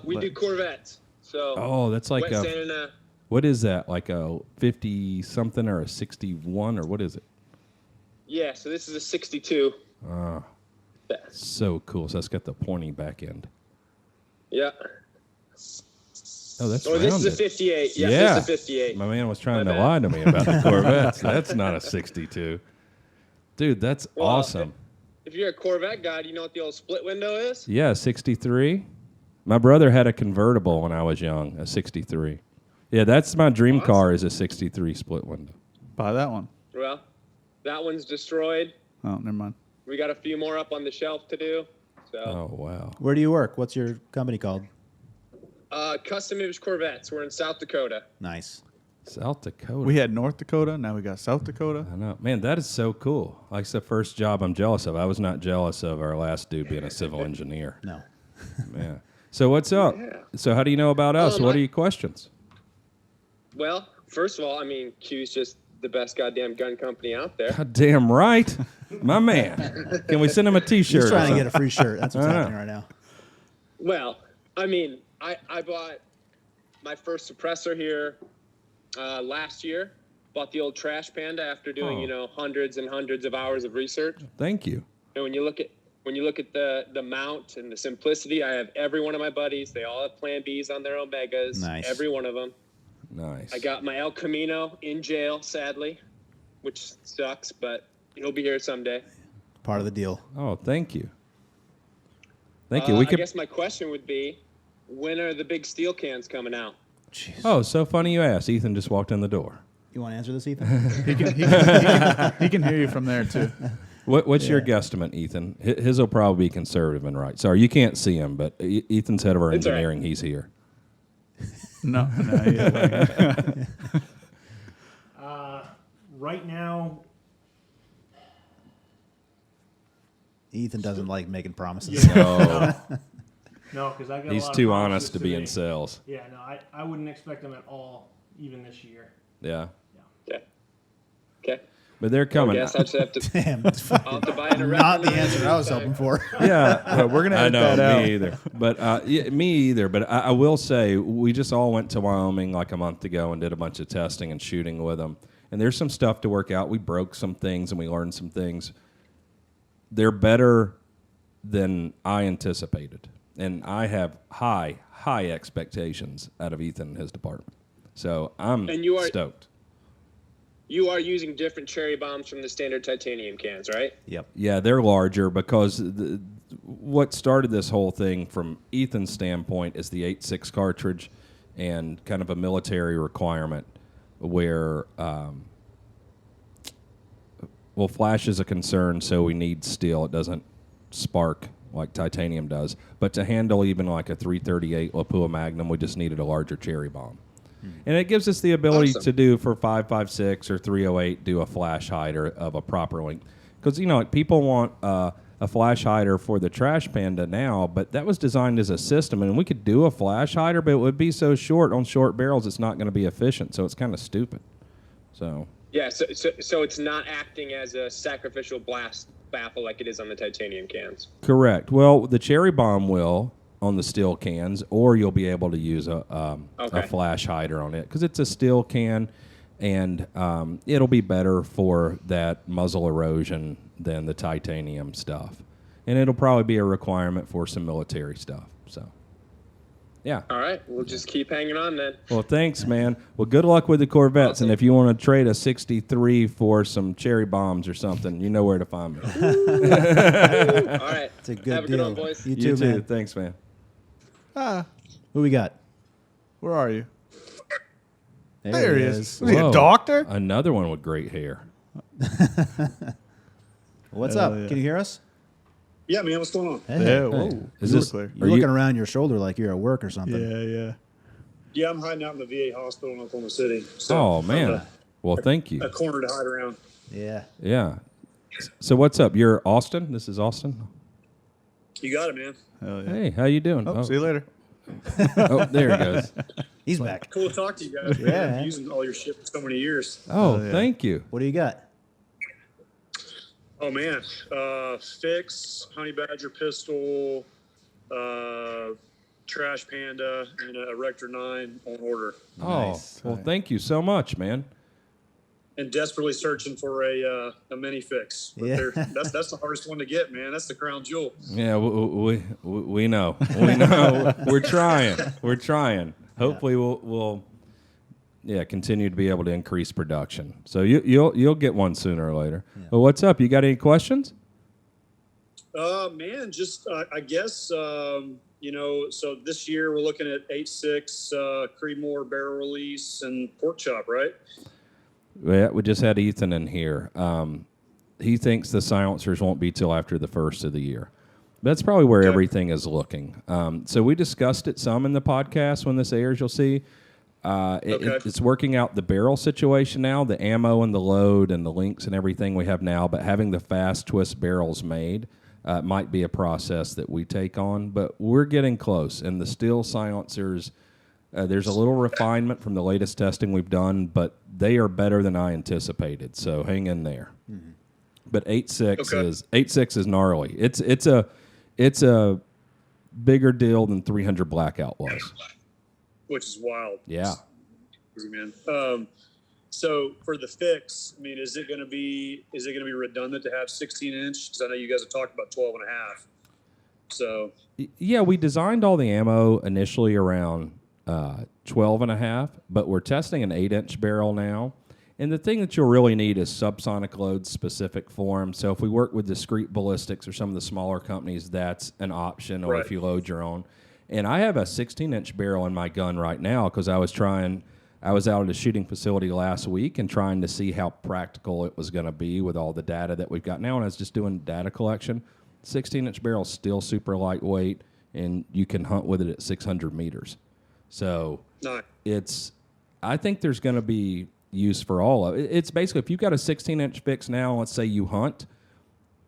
We do Corvettes. So Oh, that's like wet a. sand and a What is that? Like a 50 something or a 61 or what is it? yeah. So this is a 62. Oh, so cool. So that's got the pointy back end. Yeah. Oh, that's Or this is a rounded. 58. Yeah, Yeah. this is a 58. My man was trying My to bad. lie to me about the Corvettes. That's not a 62. Dude, that's Well, awesome. If you're a Corvette guy, do you know what the old split window is? Yeah, 63. My brother had a convertible when I was young, a 63. Yeah, that's my dream Awesome. car is a 63 split window. Buy that one. Well, that one's destroyed. Oh, never mind. We got a few more up on the shelf to do. So, Oh, wow. Where do you work? What's your company called? Custom Image Corvettes. We're in South Dakota. Nice. South Dakota. We had North Dakota. Now we got South Dakota. I know. Man, that is so cool. Like, it's the first job I'm jealous of. I was not jealous of our last dude being a civil engineer. No. Yeah. So what's up? So how do you know about us? What are your questions? Well, first of all, I mean, Q's just the best goddamn gun company out there. God damn right. My man. Can we send him a T-shirt? He's or trying to something? get a free shirt. That's what's I know. happening right now. Well, I mean, I bought my first suppressor here last year. Bought the old Trash Panda after doing, Oh. hundreds and hundreds of hours of research. Thank you. And when you look at the mount and the simplicity, I have every one of my buddies. They all have Plan Bs on their Omegas. Nice. Every one of them. Nice. I got my El Camino in jail, sadly, which sucks, but he'll be here someday. Part of the deal. Oh, thank you. Thank you. We I could. guess my question would be, when are the big steel cans coming out? Jeez. Oh, so funny you asked. Ethan just walked in the door. You want to answer this, Ethan? He can hear you from there too. What's your guesstimate, Ethan? His will probably be conservative and right. Sorry, you can't see him, but Ethan's head of our It's all right. engineering. He's here. No. Yeah. Right now, Ethan doesn't like making promises. No, no, because I got. he's a lot too of honest promises to be in make. sales. Yeah, no, I wouldn't expect them at all, even this year. Yeah, Yeah. Okay. but they're I coming. guess I'll just have to, Damn. I'll have to buy an Not the Erector answer I was next hoping time. for. Yeah, Well, we're gonna I edit know, that out. me either. But yeah, me either. But I will say we just all went to Wyoming like a month ago and did a bunch of testing and shooting with them. And there's some stuff to work out. We broke some things and we learned some things. They're better than I anticipated, and I have high expectations out of Ethan and his department. So I'm And you are- stoked. You are using different cherry bombs from the standard titanium cans, right? Yep. Yeah, they're larger because what started this whole thing from Ethan's standpoint is the 8.6 cartridge and kind of a military requirement where, well, flash is a concern, so we need steel. It doesn't spark like titanium does. But to handle even like a 338 Lapua Magnum, we just needed a larger cherry bomb. And it gives us the ability Awesome. to do for 5.56 or 308, do a flash hider of a proper length. Because, people want a flash hider for the Trash Panda now, but that was designed as a system. And we could do a flash hider, but it would be so short on short barrels, it's not going to be efficient. So it's kind of stupid. So, Yeah, so it's not acting as a sacrificial blast baffle like it is on the titanium cans. correct. Well, the cherry bomb will on the steel cans, or you'll be able to use a Okay. flash hider on it because it's a steel can, and it'll be better for that muzzle erosion than the titanium stuff, and it'll probably be a requirement for some military stuff. So, yeah. All right, we'll just keep hanging on then. Well, thanks, man. Well, good luck with the Corvettes, Awesome. and if you want to trade a 63 for some cherry bombs or something, you know where to find me. All right, It's a good have a deal. good one, boys. You You too, man. Thanks, man. Ah, Who we got? where are you? There he is. Is he Whoa. a doctor? Another one with great hair. What's Hell up? yeah. Can you hear us? Yeah, man, what's going on? Hey. Yeah, whoa. Is You this- were clear. You're looking around your shoulder like you're at work or something. Yeah, yeah. Yeah, I'm hiding out in the VA hospital in Oklahoma City. So Oh man. Well, thank you. a corner to hide around. Yeah. Yeah. So what's up? You're Austin. This is Austin. You got it, man. Hell yeah. Hey, how you doing? Oh, see you later. oh, there he goes. He's back. Cool to talk to you guys. Yeah, Man. man. I've been using all your shit for so many years. Oh, yeah. thank you. What do you got? Oh man, Fix, Honey Badger pistol, Trash Panda, and a Rector 9 on order. Nice. Oh, well, thank you so much, man. And desperately searching for a mini Fix. But Yeah. that's the hardest one to get, man. That's the crown jewel. Yeah, we know. We know. We're trying. We're trying. Hopefully, we'll continue to be able to increase production. So you'll get one sooner or later. Well, what's up? You got any questions? Man, just I guess so this year we're looking at 8.6 Creedmoor barrel release and pork chop, right? Yeah, we just had Ethan in here. He thinks the silencers won't be till after the first of the year. That's probably where Okay. everything is looking. So we discussed it some in the podcast. When this airs, you'll see. It's working out the barrel situation now, the ammo and the load and the links and everything we have now, but having the fast twist barrels made might be a process that we take on, but we're getting close. And the steel silencers, there's a little refinement from the latest testing we've done, but they are better than I anticipated, so hang in there. Mm-hmm. But 8.6 Okay. is 8.6 is gnarly. It's a bigger deal than 300 Blackout was. Which is wild. Yeah. Crazy, man. So for the Fix, I mean, is it going to be redundant to have 16-inch? Because I know you guys have talked about 12 and a half. So Yeah, we designed all the ammo initially around 12 and a half, but we're testing an 8-inch barrel now. And the thing that you'll really need is subsonic loads specific for them. So if we work with Discreet Ballistics or some of the smaller companies, that's an option, or Right. if you load your own. And I have a 16-inch barrel in my gun right now because I was out at a shooting facility last week and trying to see how practical it was going to be with all the data that we've got now. And I was just doing data collection. 16-inch barrel is still super lightweight, and you can hunt with it at 600 meters. So no. I think there's going to be use for all of it. It's basically, if you've got a 16-inch Fix now, let's say you hunt,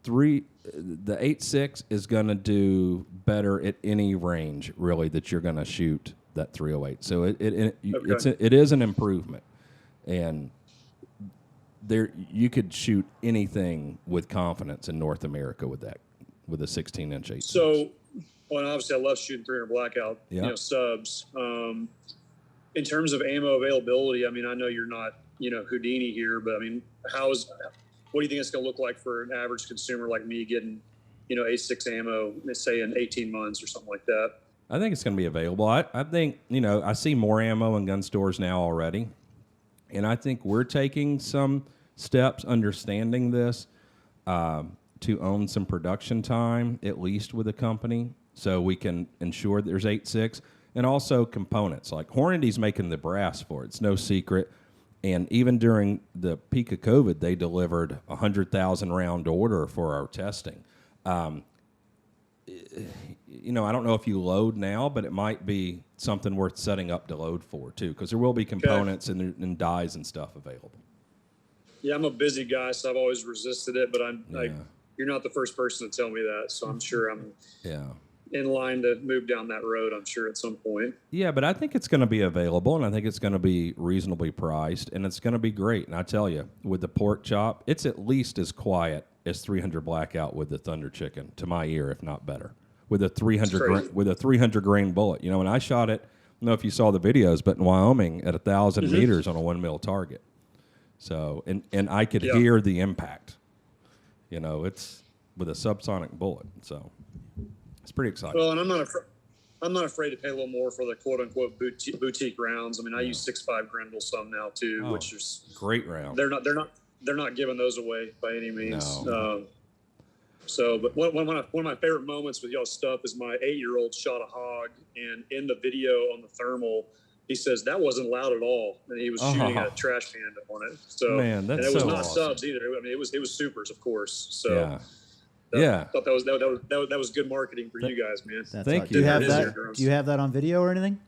the 8.6 is going to do better at any range, really, that you're going to shoot that 308. So it is an improvement. And there you could shoot anything with confidence in North America with a 16-inch 8.6. So, well, and obviously I love shooting 300 Blackout, Yeah. subs. In terms of ammo availability, I mean, I know you're not, Houdini here, but I mean, what do you think it's going to look like for an average consumer like me getting, 8.6 ammo, let's say in 18 months or something like that? I think it's going to be available. I think, I see more ammo in gun stores now already. And I think we're taking some steps understanding this to own some production time, at least with a company, so we can ensure that there's 8.6. And also components. Like Hornady's making the brass for it. It's no secret. And even during the peak of COVID, they delivered 100,000 round order for our testing. I don't know if you load now, but it might be something worth setting up to load for too, because there will be components and dies and stuff available. Yeah, I'm a busy guy, so I've always resisted it, but Yeah. you're not the first person to tell me that, so I'm sure I'm Yeah. in line to move down that road, I'm sure, at some point. Yeah, but I think it's going to be available, and I think it's going to be reasonably priced, and it's going to be great. And I tell you, with the pork chop, it's at least as quiet as 300 Blackout with the Thunder Chicken, to my ear, if not better. With a 300 grain bullet, and I shot it. I don't know if you saw the videos, but in Wyoming at 1,000 meters on a 1 mil target. So, and I could hear the impact. It's with a subsonic bullet. So. It's pretty exciting. Well, and I'm not afraid to pay a little more for the quote unquote boutique rounds. I mean, I use 6.5 Grendel some now too, which is great round. They're not giving those away by any means. No. But one of my favorite moments with y'all's stuff is my 8-year-old shot a hog, and in the video on the thermal, he says that wasn't loud at all, and he was shooting a trash panda on it. So Man, that's and it was so not awesome. subs either. I mean, it was supers, of course. So Yeah. I thought that was good marketing for you guys, man. That's Thank all. you. Do you have It is that? your drones. Do you have that on video or anything?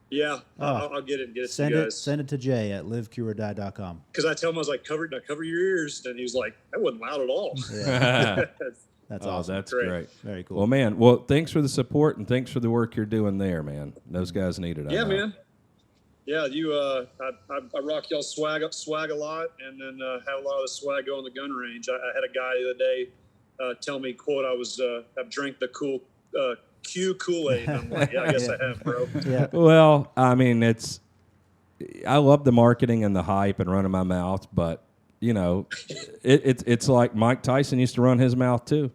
Yeah, Oh. I'll get it and get it Send to you it. guys. Send it to Jay at livecureordie.com. Because I tell him I was like, cover your ears, and he was like, that wasn't loud at all. Yeah. That's awesome. That's Great. great. Very cool. Well, man. Well, thanks for the support and thanks for the work you're doing there, man. Those guys need it. I Yeah, know. man. Yeah, you. I rock y'all swag a lot, and then had a lot of the swag go on the gun range. I had a guy the other day tell me, "quote I was I've drank the cool Q Kool-Aid." I'm like, yeah, I guess I have, bro. Yeah. Well, I mean, I love the marketing and the hype and running my mouth, but you know, it's like Mike Tyson used to run his mouth too.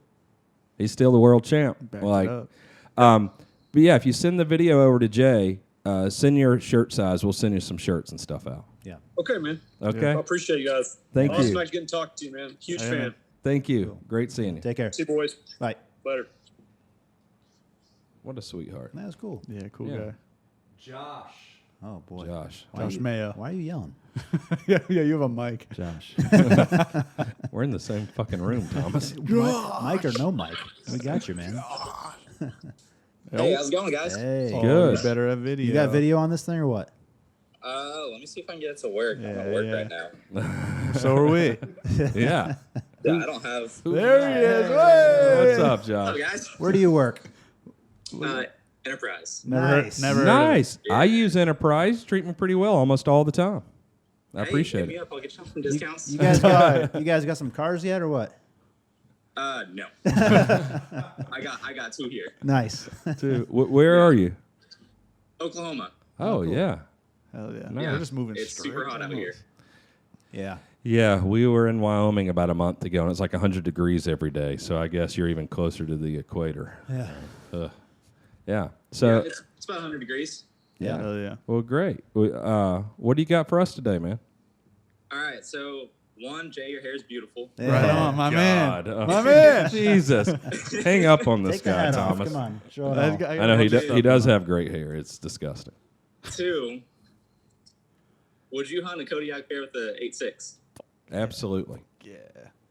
He's still the world champ. Back it Like, up. but yeah, if you send the video over to Jay, send your shirt size. We'll send you some shirts and stuff out. Yeah. Okay, man. Okay. I appreciate you guys. Thank awesome you. nice getting to talk to you, man. Huge Yeah, fan. man. Thank you. Great seeing you. Take care. See you, boys. Bye. Later. What a sweetheart. That was cool. Yeah, cool Yeah. guy. Josh. Oh boy. Josh. Why Josh you- Mayo. Why are you yelling? yeah, you have a mic. Josh. We're in the same fucking room, Thomas. Mic or no mic? We got you, man. Hey, how's it going, guys? Hey. Oh, Good. You better have video. You got video on this thing or what? Let me see if I can get it to work. I'm Yeah, at work yeah. right now. So are we. Yeah. Yeah, I don't have. There he is. Hey! What's up, Josh? Hello, guys. Where do you work? Enterprise. Nice. Never heard of it. Nice. I use Enterprise. Treat me pretty well almost all the time. I Hey, appreciate hit me it. up. I'll get you some discounts. You guys got some cars yet or what? No. I got two here. Nice. Dude, where are you? Oklahoma. Oh, yeah. Hell yeah. Nice. They're just moving It's straight. super hot out here. Yeah. Yeah, we were in Wyoming about a month ago, and it's like 100 degrees every day. So I guess you're even closer to the equator. Yeah. Yeah. So, It's about 100 degrees. yeah. Hell yeah. Well, great. What do you got for us today, man? All right. So, one, Jay, your hair is beautiful. Right on, my man. God. My man. Jesus. Hang up on this Take the guy, hat off. Thomas. Come on. Show it That all. guy- I know he, got he does have great hair. It's disgusting. Two, would you hunt a Kodiak bear with the 8.6? Absolutely. Yeah.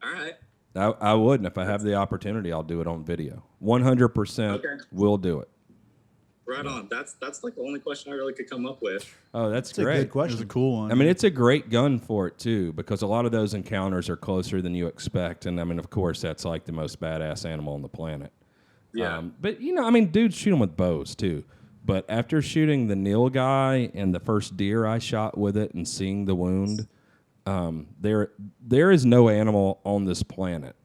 All right. I would, and if I have the opportunity, I'll do it on video. 100% Okay. will do it. Right on. That's like the only question I really could come up with. Oh, that's That's a great. good It was a question. cool one. I mean, it's a great gun for it, too, because a lot of those encounters are closer than you expect. And, I mean, of course, that's like the most badass animal on the planet. Yeah. But, you know, I mean, dudes shoot them with bows, too. But after shooting the Neil guy and the first deer I shot with it and seeing the wound, there is no animal on this planet.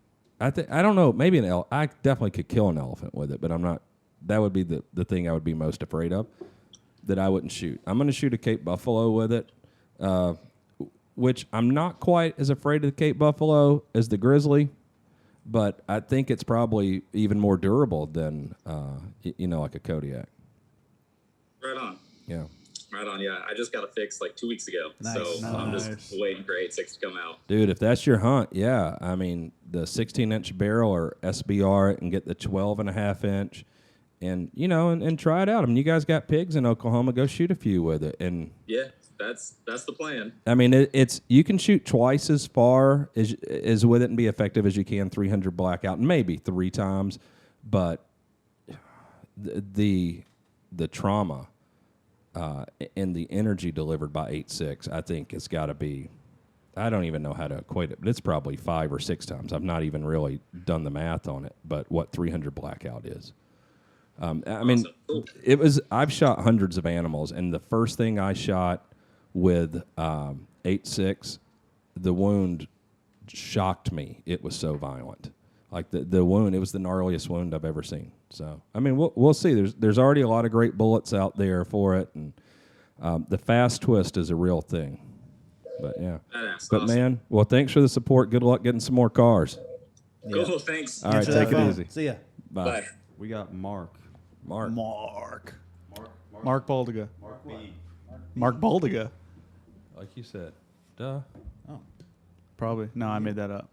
I don't know, maybe I definitely could kill an elephant with it, but I'm not. That would be the thing I would be most afraid of, that I wouldn't shoot. I'm going to shoot a Cape Buffalo with it, which I'm not quite as afraid of the Cape Buffalo as the Grizzly, but I think it's probably even more durable than, like a Kodiak. Right on. Yeah. Right on. Yeah. I just got it fixed like 2 weeks ago. Nice. So I'm Nice. just waiting for 8.6 to come out. Dude, if that's your hunt, yeah. I mean, the 16-inch barrel or SBR it and get the 12.5-inch and, and try it out. I mean, you guys got pigs in Oklahoma. Go shoot a few with it. And, Yeah. That's the plan. I mean, it's you can shoot twice as far as with it and be effective as you can 300 blackout, maybe 3 times. But the trauma and the energy delivered by 8.6, I think it's got to be, I don't even know how to equate it, but it's probably 5 or 6 times. I've not even really done the math on it, but what 300 blackout is. I mean, I've shot hundreds of animals, and the first thing I shot with 8.6, the wound shocked me. It was so violent. Like the wound, it was the gnarliest wound I've ever seen. So, I mean, we'll see. There's already a lot of great bullets out there for it, and the fast twist is a real thing. But yeah, That's but awesome. man, well, thanks for the support. Good luck getting some more cars. Cool. Thanks. All right, Answer that take it phone. easy. See ya. Bye. Bye. We got Mark. Mark. Mark Baldiga. Mark Baldiga. Like you said. Duh. Probably. No, I made that up.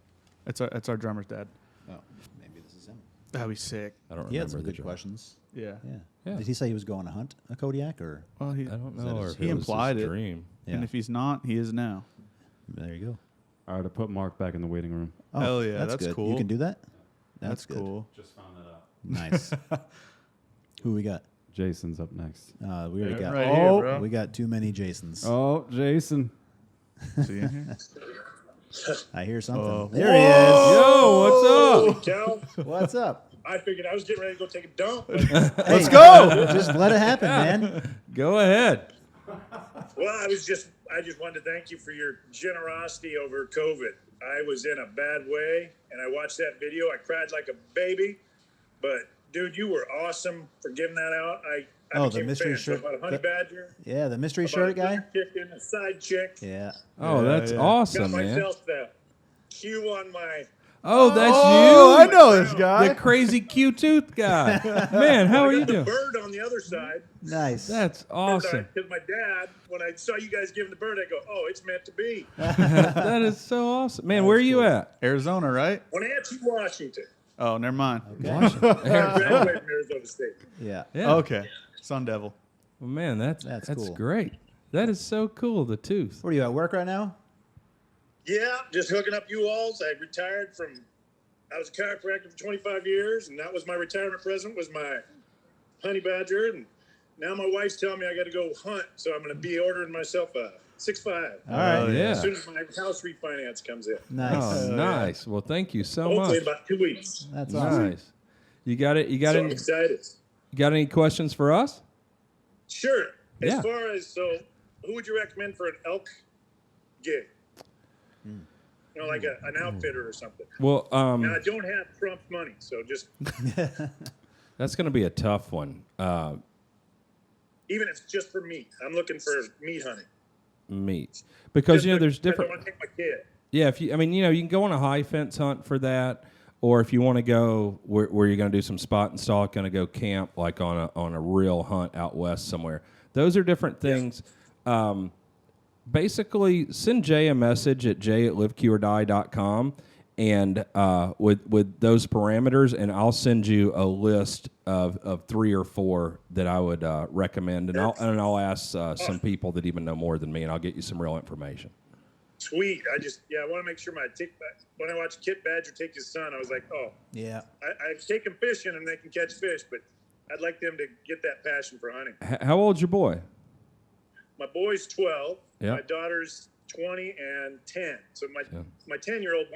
It's our drummer's dad. Oh, maybe this is him. That'd be sick. I don't He had remember some the good job. questions. Yeah. Yeah. Yeah. Did he say he was going to hunt a Kodiak or? Well, he, I don't that know. Or his- if he it was implied his it. dream. Yeah. And if he's not, he is now. There you go. All right, I put Mark back in the waiting room. Oh, Hell yeah, that's good. cool. You can do that. That's good. cool. Just found that out. Nice. Who we got? Jason's up next. We already got. Right here, oh, bro. we got too many Jasons. Oh, Jason. See you here? I hear something. Oh. There he is. Yo, what's up? Cal, What's up? I figured I was getting ready to go take a dump. Let's go. Just let it happen, man. Go ahead. Well, I just wanted to thank you for your generosity over COVID. I was in a bad way, and I watched that video. I cried like a baby, but dude, you were awesome for giving that out. I Oh, the became a mystery fan. So shirt. about a honey badger, Yeah, the mystery about shirt a guy. chicken, a side chick. Yeah. Oh, Yeah, that's yeah. Got awesome, man. myself the Q on my. Oh, that's Oh, you. I know this guy. The crazy Q-tooth guy. Man, how are I you got the doing? bird on the other side. Nice. That's awesome. Because my dad, when I saw you guys giving the bird, I go, "Oh, it's meant to be." That is so awesome. Man, where are you at? Arizona, right? Wenatchee, Washington. Oh, never mind. Washington. Graduated from Arizona State. Yeah. Yeah. Okay. Sun Devil. Well, man, that's cool. great. That is so cool, the tooth. What are you at work right now? Yeah, just hooking up U-Hauls. I retired from. I was a chiropractor for 25 years, and that was my retirement present. Was my honey badger, and now my wife's telling me I got to go hunt, so I'm going to be ordering myself a 6.5 All right. Yeah. as soon as my house refinance comes in. Nice. Oh, nice. Well, thank you so Hopefully in much. about 2 weeks. That's awesome. Nice. You got it. You got So I'm any? excited. You got any questions for us? Sure. As Yeah. far as who would you recommend for an elk gig? You know, like an outfitter or something. Well, Now I don't have Trump money, so just that's going to be a tough one. even if it's just for meat, I'm looking for meat hunting. Meat, because you know there's I different. want to take my kid. Yeah, if you, I mean, you know, you can go on a high fence hunt for that, or if you want to go where you're going to do some spot and stalk, going to go camp like on a real hunt out west somewhere. Those are different things. Basically, send Jay a message at jay@liveqordie.com and with those parameters, and I'll send you a list of 3 or 4 that I would recommend, and I'll ask some people that even know more than me, and I'll get you some real information. Sweet. I want to make sure when I watch Kit Badger take his son, I was like, oh, Yeah. I take them fishing and they can catch fish, but I'd like them to get that passion for hunting. How old's your boy? My boy's 12. Yeah. My daughter's 20 and 10. So my 10-year-old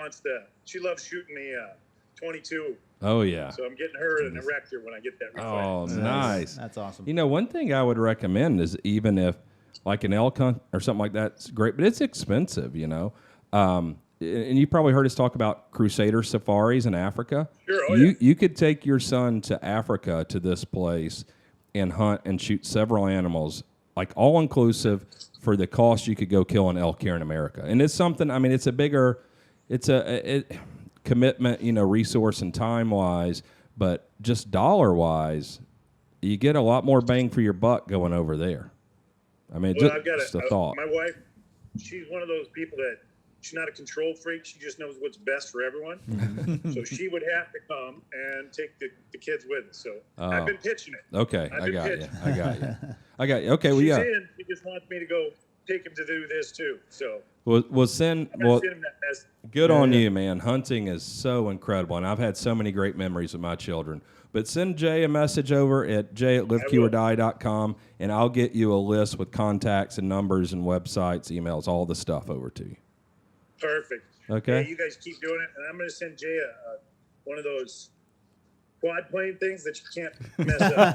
she loves shooting the 22. Oh, yeah. So I'm getting her an erector when I get that Oh, reflected. nice. That's awesome. You know, one thing I would recommend is even if like an elk hunt or something like that's great, but it's expensive, you know. And you probably heard us talk about Crusader safaris in Africa. Sure, oh, You could take your son to Africa to this place and hunt and shoot several animals, like all inclusive, for the cost you could go kill an elk here in America. And it's something. I mean, it's a commitment, you know, resource and time wise, but just dollar wise, you get a lot more bang for your buck going over there. I mean, Well, just, I've got just a thought. My wife, she's one of those people that she's not a control freak. She just knows what's best for everyone. So she would have to come and take the kids with us. So I've been pitching it. Okay, I've I been got you. pitching. I got you. I got you. Okay, well, She's yeah. in. She just wants me to go take him to do this too. So We'll send. I'm gonna Well, send him that message. good on you, man. Hunting is so incredible, and I've had so many great memories with my children. But send Jay a message over at jay@liveqordie.com, and I'll get you a list with contacts and numbers and websites, emails, all the stuff over to you. Perfect. Okay. Yeah, you guys keep doing it, and I'm going to send Jay one of those quad plane things that you can't mess up.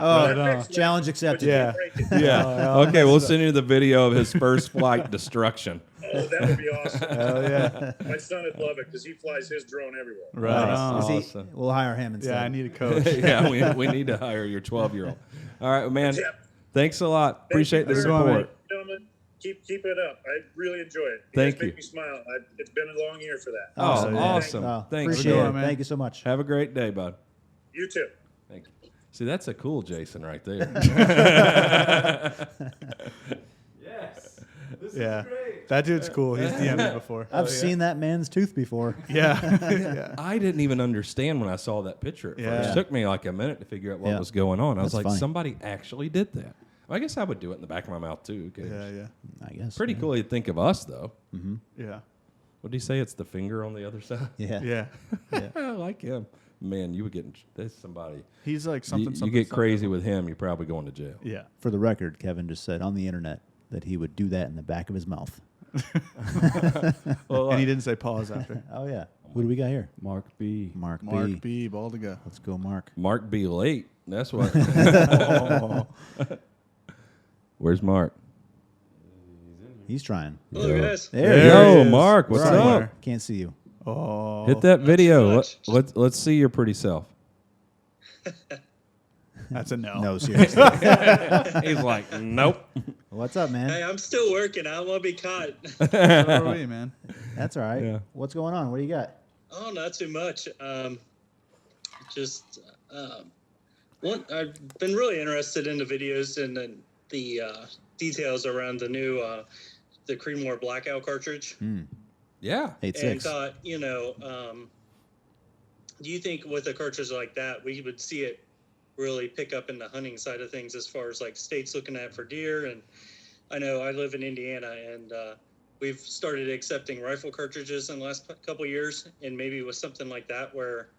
Oh, no. challenge accepted. Yeah. Break it. Yeah. Okay, we'll send you the video of his first flight destruction. Oh, that would be awesome. Hell yeah. My son would love it because he flies his drone everywhere. Right Nice. on. Is he- Awesome. we'll hire him instead. Yeah, I need a coach. Yeah, we need to hire your 12-year-old. All right, man. Yeah. Thanks a lot. Thank Appreciate you the very support. much, gentlemen. Keep it up. I really enjoy it. Thank guys you. Make me smile. It's been a long year for that. Oh, Awesome. awesome. Oh, Thanks. appreciate doing it. it, man. Thank you so much. Have a great day, bud. You too. Thank you. See, that's a cool Jason right there. Yes. This Yeah. is great. That dude's cool. He's DM'd me before. I've seen that man's tooth before. Yeah. Yeah. I didn't even understand when I saw that picture at first. Yeah. It took me like a minute to figure out what Yeah. was going on. I was That's like, funny. somebody actually did that. I guess I would do it in the back of my mouth too. Yeah. I guess. Pretty cool. You'd think of us though. Yeah. What did he say? It's the finger on the other side. Yeah. Yeah. I like him. Man, you would get. There's somebody. He's like something. You get crazy with him, you're probably going to jail. Yeah. For the record, Kevin just said on the internet that he would do that in the back of his mouth. And he didn't say pause after. Oh yeah. Who do we got here? Mark B. Mark B. Mark B. Baldiga. Let's go, Mark. Mark be late. That's what. Where's Mark? He's trying. Hello, guys. There he Yo, is. Mark, what's Sorry, up? Mark. Can't see you. Oh. Hit that video. much. Let's see your pretty self. That's a no. No, seriously. He's like, nope. What's up, man? Hey, I'm still working. I don't want to be caught. So are we, man. That's all right. Yeah. What's going on? What do you got? Oh, not too much. Just one. I've been really interested in the videos and the details around the new the Creedmoor Blackout cartridge, Yeah. 8.6. and thought, do you think with a cartridge like that we would see it really pick up in the hunting side of things as far as like states looking at for deer? And I know I live in Indiana, and we've started accepting rifle cartridges in the last couple of years, and maybe with something like that where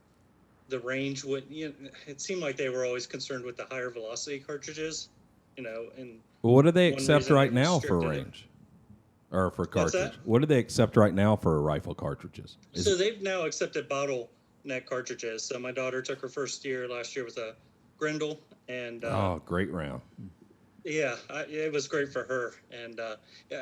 the range would, it seemed like they were always concerned with the higher velocity cartridges, and Well, what do they one accept reason right they now for restricted it. range? Or for What's cartridge? that? What do they accept right now for rifle cartridges? so they've now accepted bottleneck cartridges. So my daughter took her first year last year with a Grendel, and oh, great round. yeah, it was great for her. And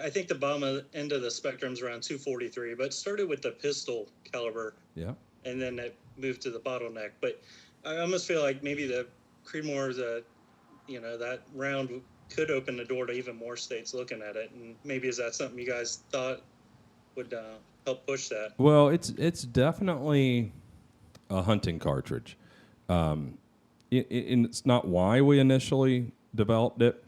I think the bottom end of the spectrum's around 243, but it started with the pistol caliber, Yeah. and then it moved to the bottleneck. But I almost feel like maybe the Creedmoor, that round could open the door to even more states looking at it. And maybe is that something you guys thought would help push that? Well, it's definitely a hunting cartridge. And it's not why we initially developed it,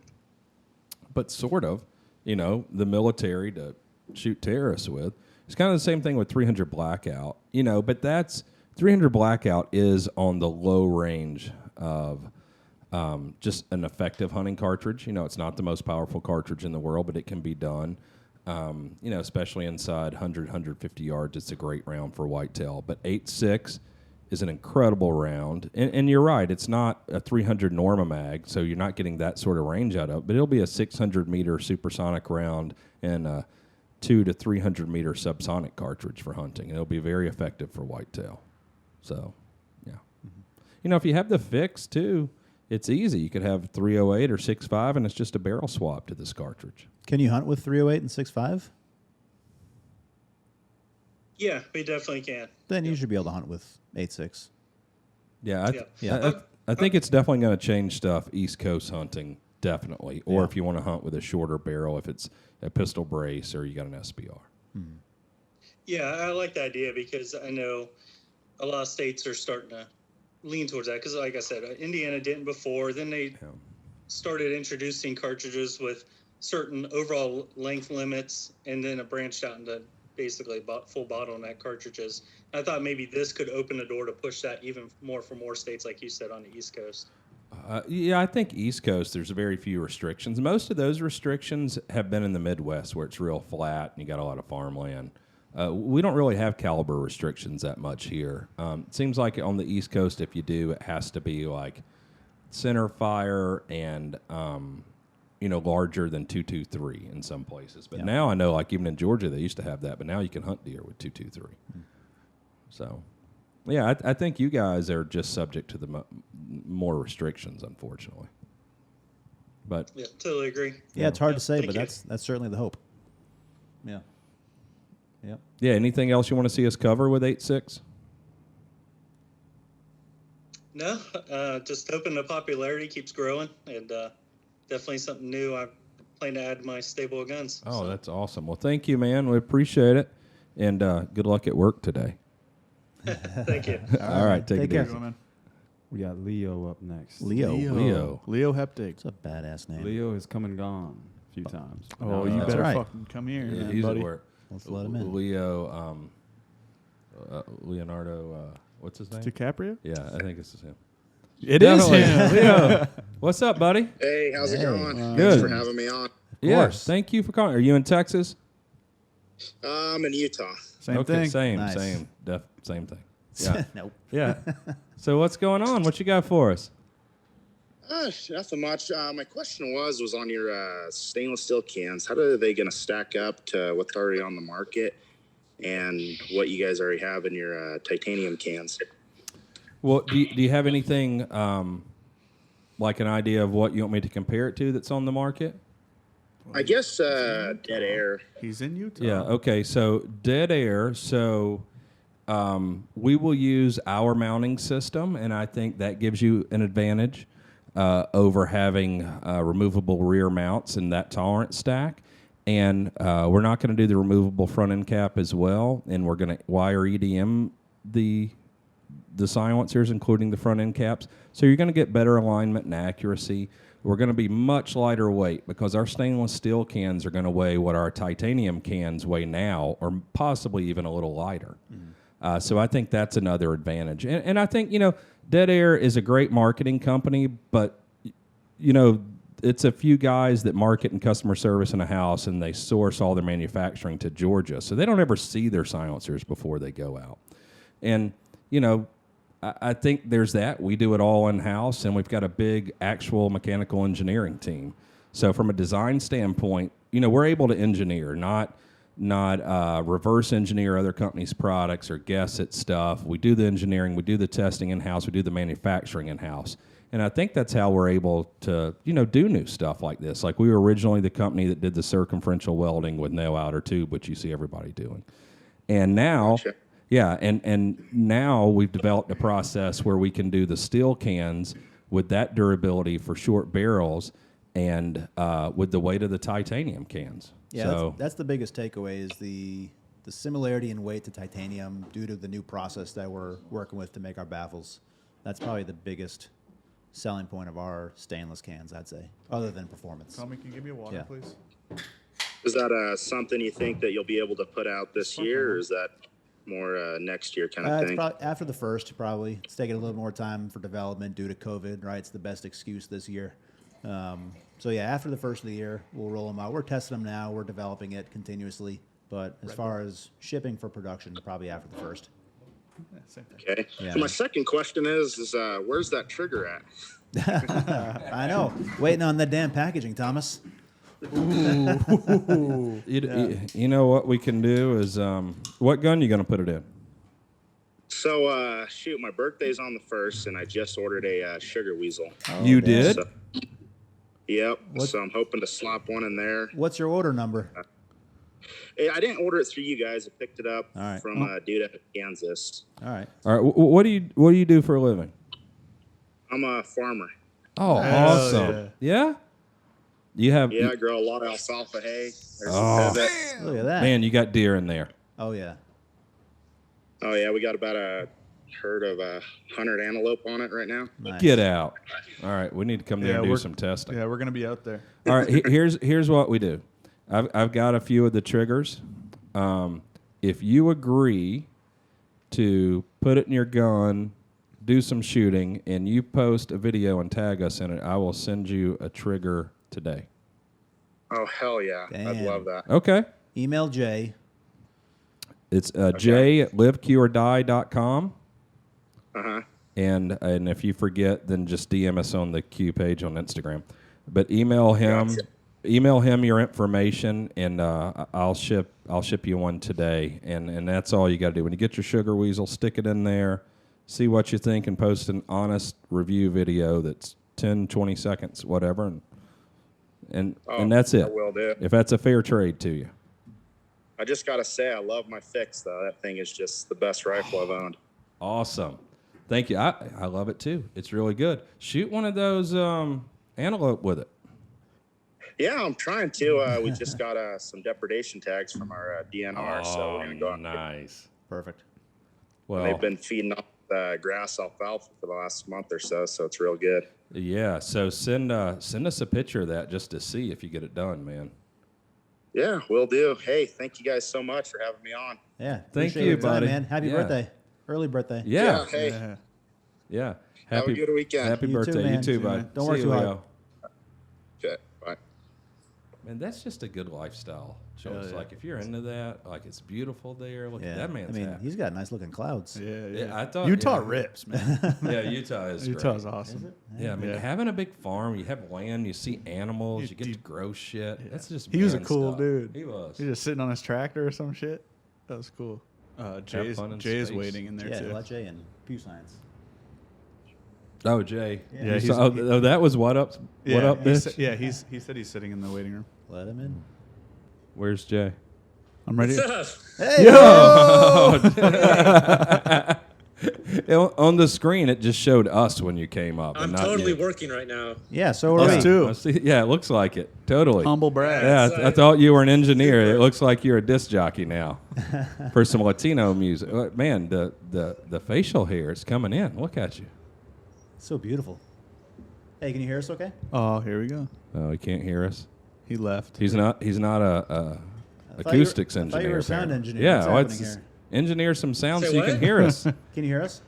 but sort of, the military to shoot terrorists with. It's kind of the same thing with 300 Blackout, but that's 300 Blackout is on the low range of just an effective hunting cartridge. It's not the most powerful cartridge in the world, but it can be done. Especially inside 100, 150 yards, it's a great round for whitetail. But 8.6 is an incredible round. And you're right, it's not a 300 Norma mag, so you're not getting that sort of range out of it, but it'll be a 600-meter supersonic round and a 200 to 300-meter subsonic cartridge for hunting. And it'll be very effective for whitetail. So, yeah. If you have the fix, too, it's easy. You could have 308 or 6.5, and it's just a barrel swap to this cartridge. Can you hunt with 308 and 6.5? Yeah, we definitely can. Then you should be able to hunt with 8.6. Yeah, Yeah. I think it's definitely going to change stuff East Coast hunting, definitely. Or if you want to hunt with a shorter barrel, if it's a pistol brace or you got an SBR. Yeah, I like the idea because I know a lot of states are starting to lean towards that. Because, like I said, Indiana didn't before. Then they started introducing cartridges with certain overall length limits, and then it branched out into basically full bottleneck cartridges. I thought maybe this could open the door to push that even more for more states, like you said, on the East Coast. Yeah, I think East Coast, there's very few restrictions. Most of those restrictions have been in the Midwest where it's real flat and you got a lot of farmland. We don't really have caliber restrictions that much here. It seems like on the East Coast, if you do, it has to be like center fire and, larger than 223 in some places. But now I know, like even in Georgia, they used to have that, but now you can hunt deer with 223. So, yeah, I think you guys are just subject to the more restrictions, unfortunately. But Yeah, totally agree. Yeah, it's hard to say, Thank but you. that's certainly the hope. Yeah. Yep. yeah, anything else you want to see us cover with 8.6? No, just hoping the popularity keeps growing, and definitely something new I plan to add to my stable of guns. Oh, that's awesome. Well, thank you, man. We appreciate it. And good luck at work today. Thank you. All right, take it care. easy. We got Leo up next. Leo. Leo. Leo Heptig. It's a badass name. Leo is come and gone. a few times. Oh, you That's better right. fucking come here, Yeah, man, he's buddy. at work. Let's let him in. Leonardo, what's his name? DiCaprio? Yeah, I think this is him. It is Definitely. him. Leo, what's up, buddy? Hey, how's it Hey. going? Good. Thanks for having me on. Yeah, course. thank you for calling. Are you in Texas? I'm in Utah. Same okay, thing. same, Nice. same thing. Yeah, Nope. yeah. So what's going on? What you got for us? Nothing much. My question was on your stainless steel cans. How are they going to stack up to what's already on the market and what you guys already have in your titanium cans? Well, do you have anything like an idea of what you want me to compare it to that's on the market? I guess Dead Air. He's in Utah. Yeah. Okay. So Dead Air. So we will use our mounting system, and I think that gives you an advantage over having removable rear mounts in that tolerance stack. And we're not going to do the removable front end cap as well, and we're going to wire EDM the silencers, including the front end caps. So you're going to get better alignment and accuracy. We're going to be much lighter weight because our stainless steel cans are going to weigh what our titanium cans weigh now, or possibly even a little lighter. So I think that's another advantage. And I think, Dead Air is a great marketing company, but, it's a few guys that market and customer service in a house, and they source all their manufacturing to Georgia. So they don't ever see their silencers before they go out. And, I think there's that. We do it all in-house, and we've got a big actual mechanical engineering team. So from a design standpoint, we're able to engineer, not reverse engineer other companies' products or guess at stuff. We do the engineering, we do the testing in-house, we do the manufacturing in-house. And I think that's how we're able to, do new stuff like this. Like we were originally the company that did the circumferential welding with no outer tube, which you see everybody doing. And now... Gotcha. Yeah, and now we've developed a process where we can do the steel cans with that durability for short barrels and with the weight of the titanium cans. Yeah, So that's the biggest takeaway is the similarity in weight to titanium due to the new process that we're working with to make our baffles. That's probably the biggest selling point of our stainless cans, I'd say, other than performance. Tommy, can you give me a water, Yeah. please? Is that something you think that you'll be able to put out this year, or is that more next year kind of It's thing? probably after the first, probably. It's taking a little more time for development due to COVID, right? It's the best excuse this year. So, yeah, after the first of the year, we'll roll them out. We're testing them now. We're developing it continuously. But as far as shipping for production, probably after the first. Yeah, same thing. Okay. Yeah. So my second question is where's that trigger at? I know. Waiting on the damn packaging, Thomas. you know what we can do is, what gun you going to put it in? So, my birthday's on the 1st, and I just ordered a sugar weasel. You damn. did? So, yep. So I'm hoping to slop one in there. What's your order number? I didn't order it through you guys. I picked it up All right. from a dude at Kansas. All right. All right. What do you do for a living? I'm a farmer. Oh, awesome. Yeah? You have Yeah, I grow a lot of alfalfa hay. There's Oh. some pivot. Look at that. man, you got deer in there. Oh, yeah. Oh yeah, we got about a herd of 100 antelope on it right now. Nice. Get out. All right, we need to come there Yeah, and do we're- some testing. Yeah, we're gonna be out there. All right, here's what we do. I've got a few of the triggers. If you agree to put it in your gun, do some shooting, and you post a video and tag us in it, I will send you a trigger today. Oh hell yeah, I'd Damn. love that. Okay. Email Jay. It's jay@liveqordie.com. And if you forget, then just DM us on the Q page on Instagram. But email him your information, and I'll ship you one today. And that's all you got to do. When you get your sugar weasel, stick it in there, see what you think, and post an honest review video that's 10, 20 seconds, whatever. And that's it. I will do. If that's a fair trade to you. I just gotta say, I love my fix though. That thing is just the best rifle I've owned. Awesome. Thank you. I love it too. It's really good. Shoot one of those antelope with it. Yeah, I'm trying to. We just got some depredation tags from our DNR, so we're gonna go out. Nice. Perfect. Well, They've been feeding off grass alfalfa for the last month or so, so it's real good. Yeah. So send us a picture of that just to see if you get it done, man. Yeah, will do. Hey, thank you guys so much for having me on. Yeah. Thank appreciate you, your time, buddy. man. Happy Yeah. birthday. Early birthday. Yeah. Hey, Yeah. have a good weekend. Happy You too, birthday. man. You too, bud. Don't See work you, too hard. Leo. Okay, bye. Man, that's just a good lifestyle choice. Hell yeah. Like if you're into that, like it's beautiful there. Look Yeah. at that man's I mean, happy. he's got nice looking clouds. Yeah, I thought Utah yeah. rips, man. Yeah, Utah is Utah's great. awesome. Yeah, I mean, Yeah. having a big farm, you have land, you see animals, You- you get you- to grow shit. That's just He was a man cool stuff. dude. He was. He just sitting on his tractor or some shit. That was cool. Jay's fun in Jay's space. waiting in there Yeah, too. Leche and Pew Science. Oh, Jay. Yeah, You he's- saw- oh, that was what up? Yeah, What up, he bitch? sa- yeah, he said he's sitting in the waiting room. Let him in. Where's Jay? I'm ready. Hey! On the screen, it just showed us when you came up. I'm and not totally you. working right now. Yeah, so are Us we. too. I see- yeah, it looks like it. Totally. Humble brag. Yeah, It's I like- thought you were an engineer. It looks like you're a disc jockey now for some Latino music. Man, the facial hair is coming in. Look at you. So beautiful. Hey, can you hear us okay? Oh, here we go. Oh, he can't hear us. He left. He's not a I thought acoustics you were- I thought you engineer. were a sound apparently. engineer. Yeah, What's well, happening it's here? engineer some sound Say so you can what? hear us. Can you hear us?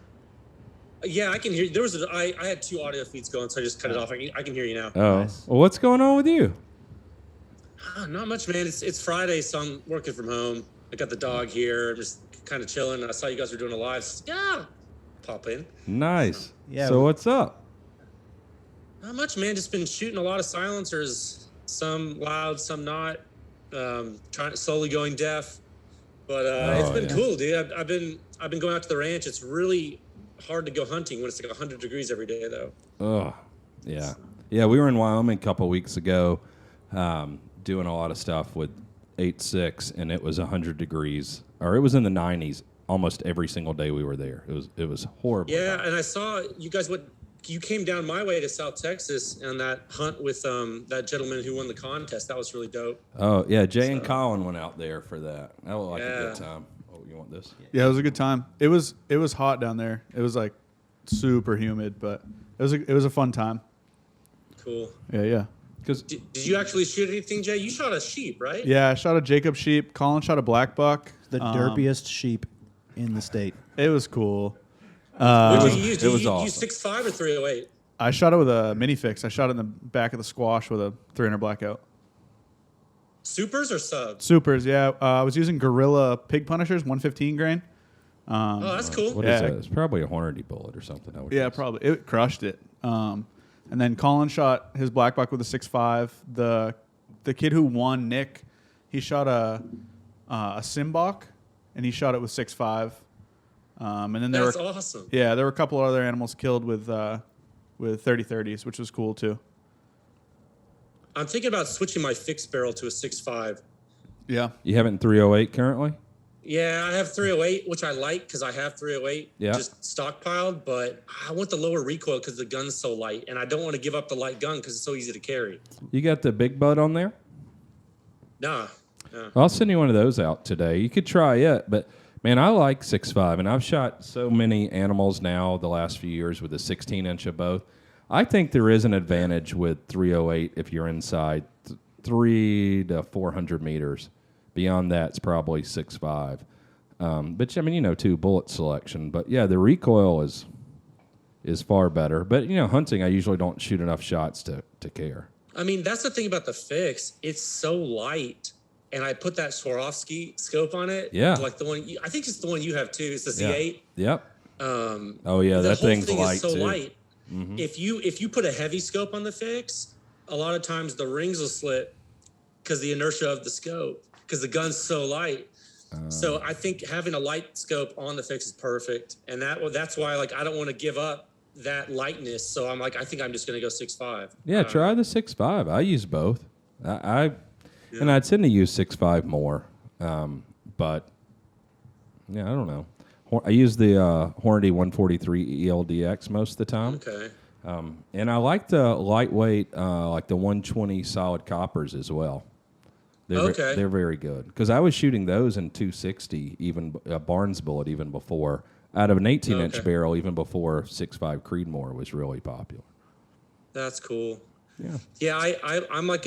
Yeah, I can hear. There was I had two audio feeds going, so I just cut it off. I can hear you now. Oh, Nice. well, what's going on with you? Not much, man. It's Friday, so I'm working from home. I got the dog here. I'm just kind of chilling. I saw you guys were doing a live. Yeah, pop in. Nice. Yeah, So we- what's up? Not much, man. Just been shooting a lot of silencers. Some loud, some not. Trying slowly going deaf. But it's been yeah. cool, dude. I've been going out to the ranch. It's really hard to go hunting when it's like 100 degrees every day, though. Oh, yeah. Yeah, we were in Wyoming a couple weeks ago doing a lot of stuff with 8.6, and it was 100 degrees, or it was in the 90s almost every single day we were there. It was horrible. Yeah, and I saw you guys you came down my way to South Texas on that hunt with that gentleman who won the contest. That was really dope. Oh, yeah, Jay and Colin went out there for that. That was like a good Yeah. time. Oh, you want this? Yeah, it was a good time. It was hot down there. It was like super humid, but it was a fun time. Cool. Yeah. Because Did you actually shoot anything, Jay? You shot a sheep, right? Yeah, I shot a Jacob sheep. Colin shot a black buck. The derpiest sheep in the state. It was cool. What did you use? Did it was you awesome. use 6.5 or 308? I shot it with a mini fix. I shot it in the back of the squash with a 300 blackout. Supers or subs? Supers, yeah. I was using Gorilla Pig Punishers, 115 grain. Oh, that's cool. what is Yeah. that? It's probably a Hornady bullet or something. I would Yeah, guess. probably. It crushed it. And then Colin shot his black buck with a 6.5. The kid who won, Nick, he shot a Simbok, and he shot it with 6.5. And then there That's were awesome. there were a couple other animals killed with 30-30s, which was cool too. I'm thinking about switching my fixed barrel to a 6.5. Yeah. You have it in 308 currently? Yeah, I have 308, which I like because I have 308 Yeah. just stockpiled, but I want the lower recoil because the gun's so light, and I don't want to give up the light gun because it's so easy to carry. You got the big bud on there? Nah. I'll send you one of those out today. You could try it, but man, I like 6.5, and I've shot so many animals now the last few years with a 16-inch of both. I think there is an advantage with 308 if you're inside 300 to 400 meters. Beyond that, it's probably 6.5. But I mean, too, bullet selection. But yeah, the recoil is far better. But hunting, I usually don't shoot enough shots to care. I mean, that's the thing about the fix. It's so light, and I put that Swarovski scope on it. Yeah. Like the one, I think it's the one you have too. It's the Z8. Yep. Oh yeah, The that whole thing's thing light is so too. light. If you put a heavy scope on the fix, a lot of times the rings will slip because the inertia of the scope, because the gun's so light. So I think having a light scope on the fix is perfect, and that's why I don't want to give up that lightness. So I'm like, I think I'm just gonna go 6.5. Yeah, try the 6.5. I use both. And I'd tend to use 6.5 more, but yeah, I don't know. I use the Hornady 143 ELDX most of the time. Okay. And I like the lightweight, like the 120 solid coppers as well. They're very good because I was shooting those in 260, even a Barnes bullet, even before out of an 18-inch Okay. barrel even before 6.5 Creedmoor was really popular. That's cool. Yeah. Yeah, I'm like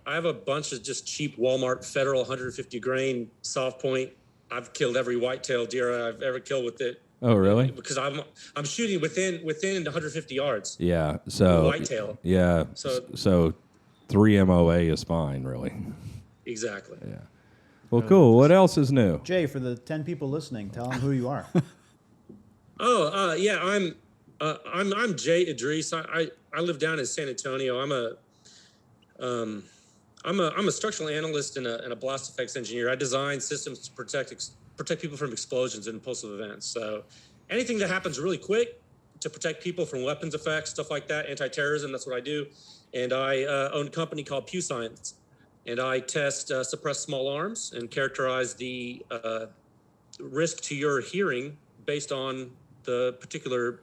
I have a bunch of just cheap Walmart Federal 150 grain soft point. I've killed every whitetail deer I've ever killed with it. Oh, really? Because I'm shooting within 150 yards. Yeah. So Whitetail. Yeah. So- So 3 MOA is fine, really. Exactly. Yeah. Well, cool. What else is new? Jay, for the 10 people listening, tell them who you are. Oh, yeah, I'm Jay Idris. I live down in San Antonio. I'm a structural analyst and a blast effects engineer. I design systems to protect people from explosions and impulsive events. So anything that happens really quick to protect people from weapons effects, stuff like that, anti-terrorism, that's what I do. And I own a company called Pew Science, and I test suppressed small arms and characterize the risk to your hearing based on the particular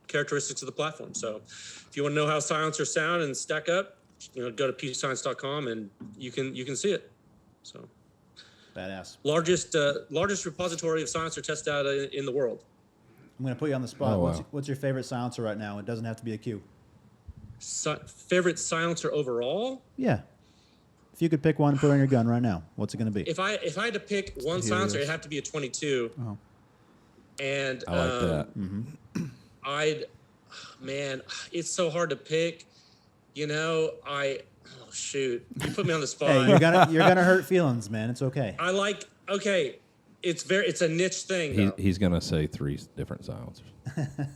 characteristics of the platform. So if you want to know how silencers sound and stack up, go to pewscience.com and you can see it. So Badass. largest repository of silencer test data in the world. I'm going to put you on the spot. Oh, wow. What's your favorite silencer right now? It doesn't have to be a Q. Favorite silencer overall? Yeah. If you could pick one and put it on your gun right now, what's it going to be? If I had to pick one silencer, it'd have to be a 22. Oh. And I like that. man, it's so hard to pick. Oh shoot, you put me on the spot. Hey, you're gonna hurt feelings, man. It's okay. It's a niche thing. He's going to say 3 different silencers.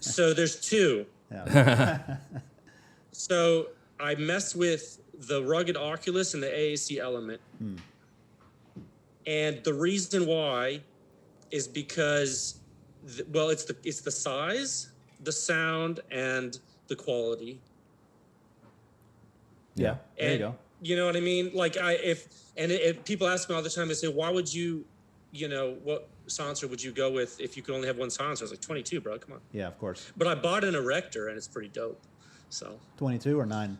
So there's 2. Yeah. So I mess with the Rugged Oculus and the AAC Element. And the reason why is because, it's the size, the sound, and the quality. Yeah. There you go. You know what I mean? Like if people ask me all the time, they say, why would you, what silencer would you go with if you could only have one silencer? I was like, 22, bro, come on. Yeah, of course. But I bought an Erector and it's pretty dope. So 22 or 9?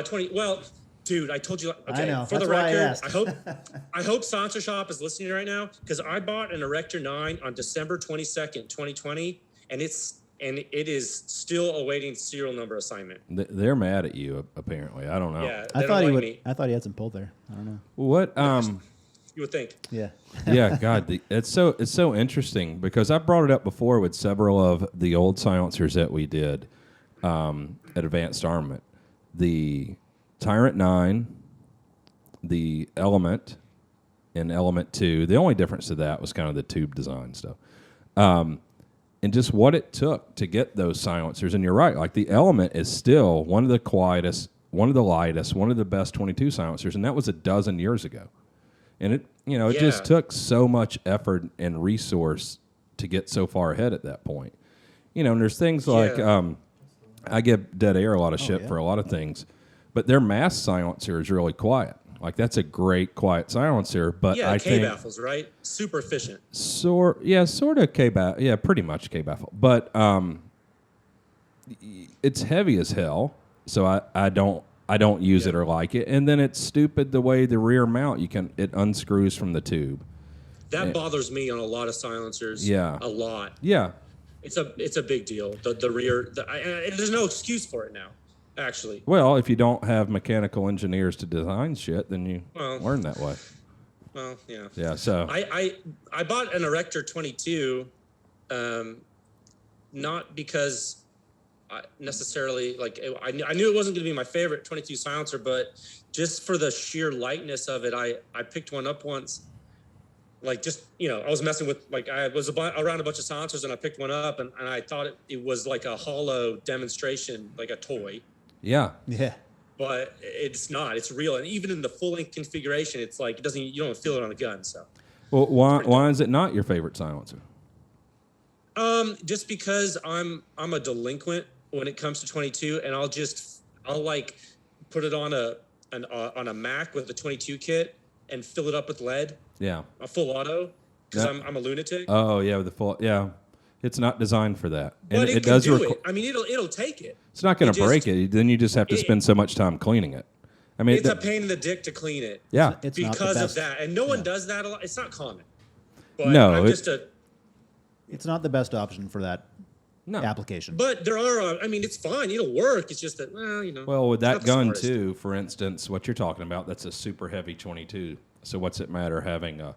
20. Well, dude, I told you. Okay, I know. For That's the why I record, asked. I hope Silencer Shop is listening right now because I bought an Erector 9 on December 22nd, 2020, and it is still awaiting serial number assignment. They're mad at you, apparently. I don't know. Yeah, I they thought don't he like would. me. I thought he had some pull there. I don't know. What? You would think. Yeah. Yeah, God, it's so interesting because I brought it up before with several of the old silencers that we did at Advanced Armament. The Tyrant 9, the Element, and Element 2. The only difference to that was kind of the tube design stuff. And just what it took to get those silencers. And you're right, like the Element is still one of the quietest, one of the lightest, one of the best 22 silencers, and that was 12 years ago. And it just took so much effort and resource to get so far ahead at that point. And there's things like I give Dead Air a lot of shit for a lot of things, but their mass silencer is really quiet. Like that's a great quiet silencer, but I think K-baffles, right? Super efficient. sort of K-baffle. Yeah, pretty much K-baffle. But it's heavy as hell, so I don't use it or like it. And then it's stupid the way the rear mount it unscrews from the tube. That bothers me on a lot of silencers. Yeah. A lot. Yeah. It's a big deal. The rear. There's no excuse for it now. Actually. Well, if you don't have mechanical engineers to design shit, then you learn that way. Well, yeah. Yeah. So I bought an Erector 22, not because I necessarily I knew it wasn't going to be my favorite 22 silencer, but just for the sheer lightness of it, I picked one up once. I was messing with I was around a bunch of silencers and I picked one up and I thought it was like a hollow demonstration, like a toy. Yeah. Yeah. But it's not. It's real, and even in the full length configuration, it's like you don't feel it on the gun. So, well, why is it not your favorite silencer? Just because I'm a delinquent when it comes to 22, and I'll put it on a Mac with a 22 kit and fill it up with lead. Yeah. A full auto because I'm a lunatic. Oh yeah, with the full It's not designed for that, and but it does. It. I mean, it'll take it. It's not going to break it. Then you just have to spend so much time cleaning it. I mean, it's a pain in the dick to clean it. Yeah, it's because of that, and no one does that a lot. It's not common. But no, I'm just It's not the best option for that No. application. But there are. I mean, it's fine. It'll work. It's just that, well, you know. Well, with it's not that the gun smartest. too, for instance, what you're talking about, that's a super heavy 22. So what's it matter having a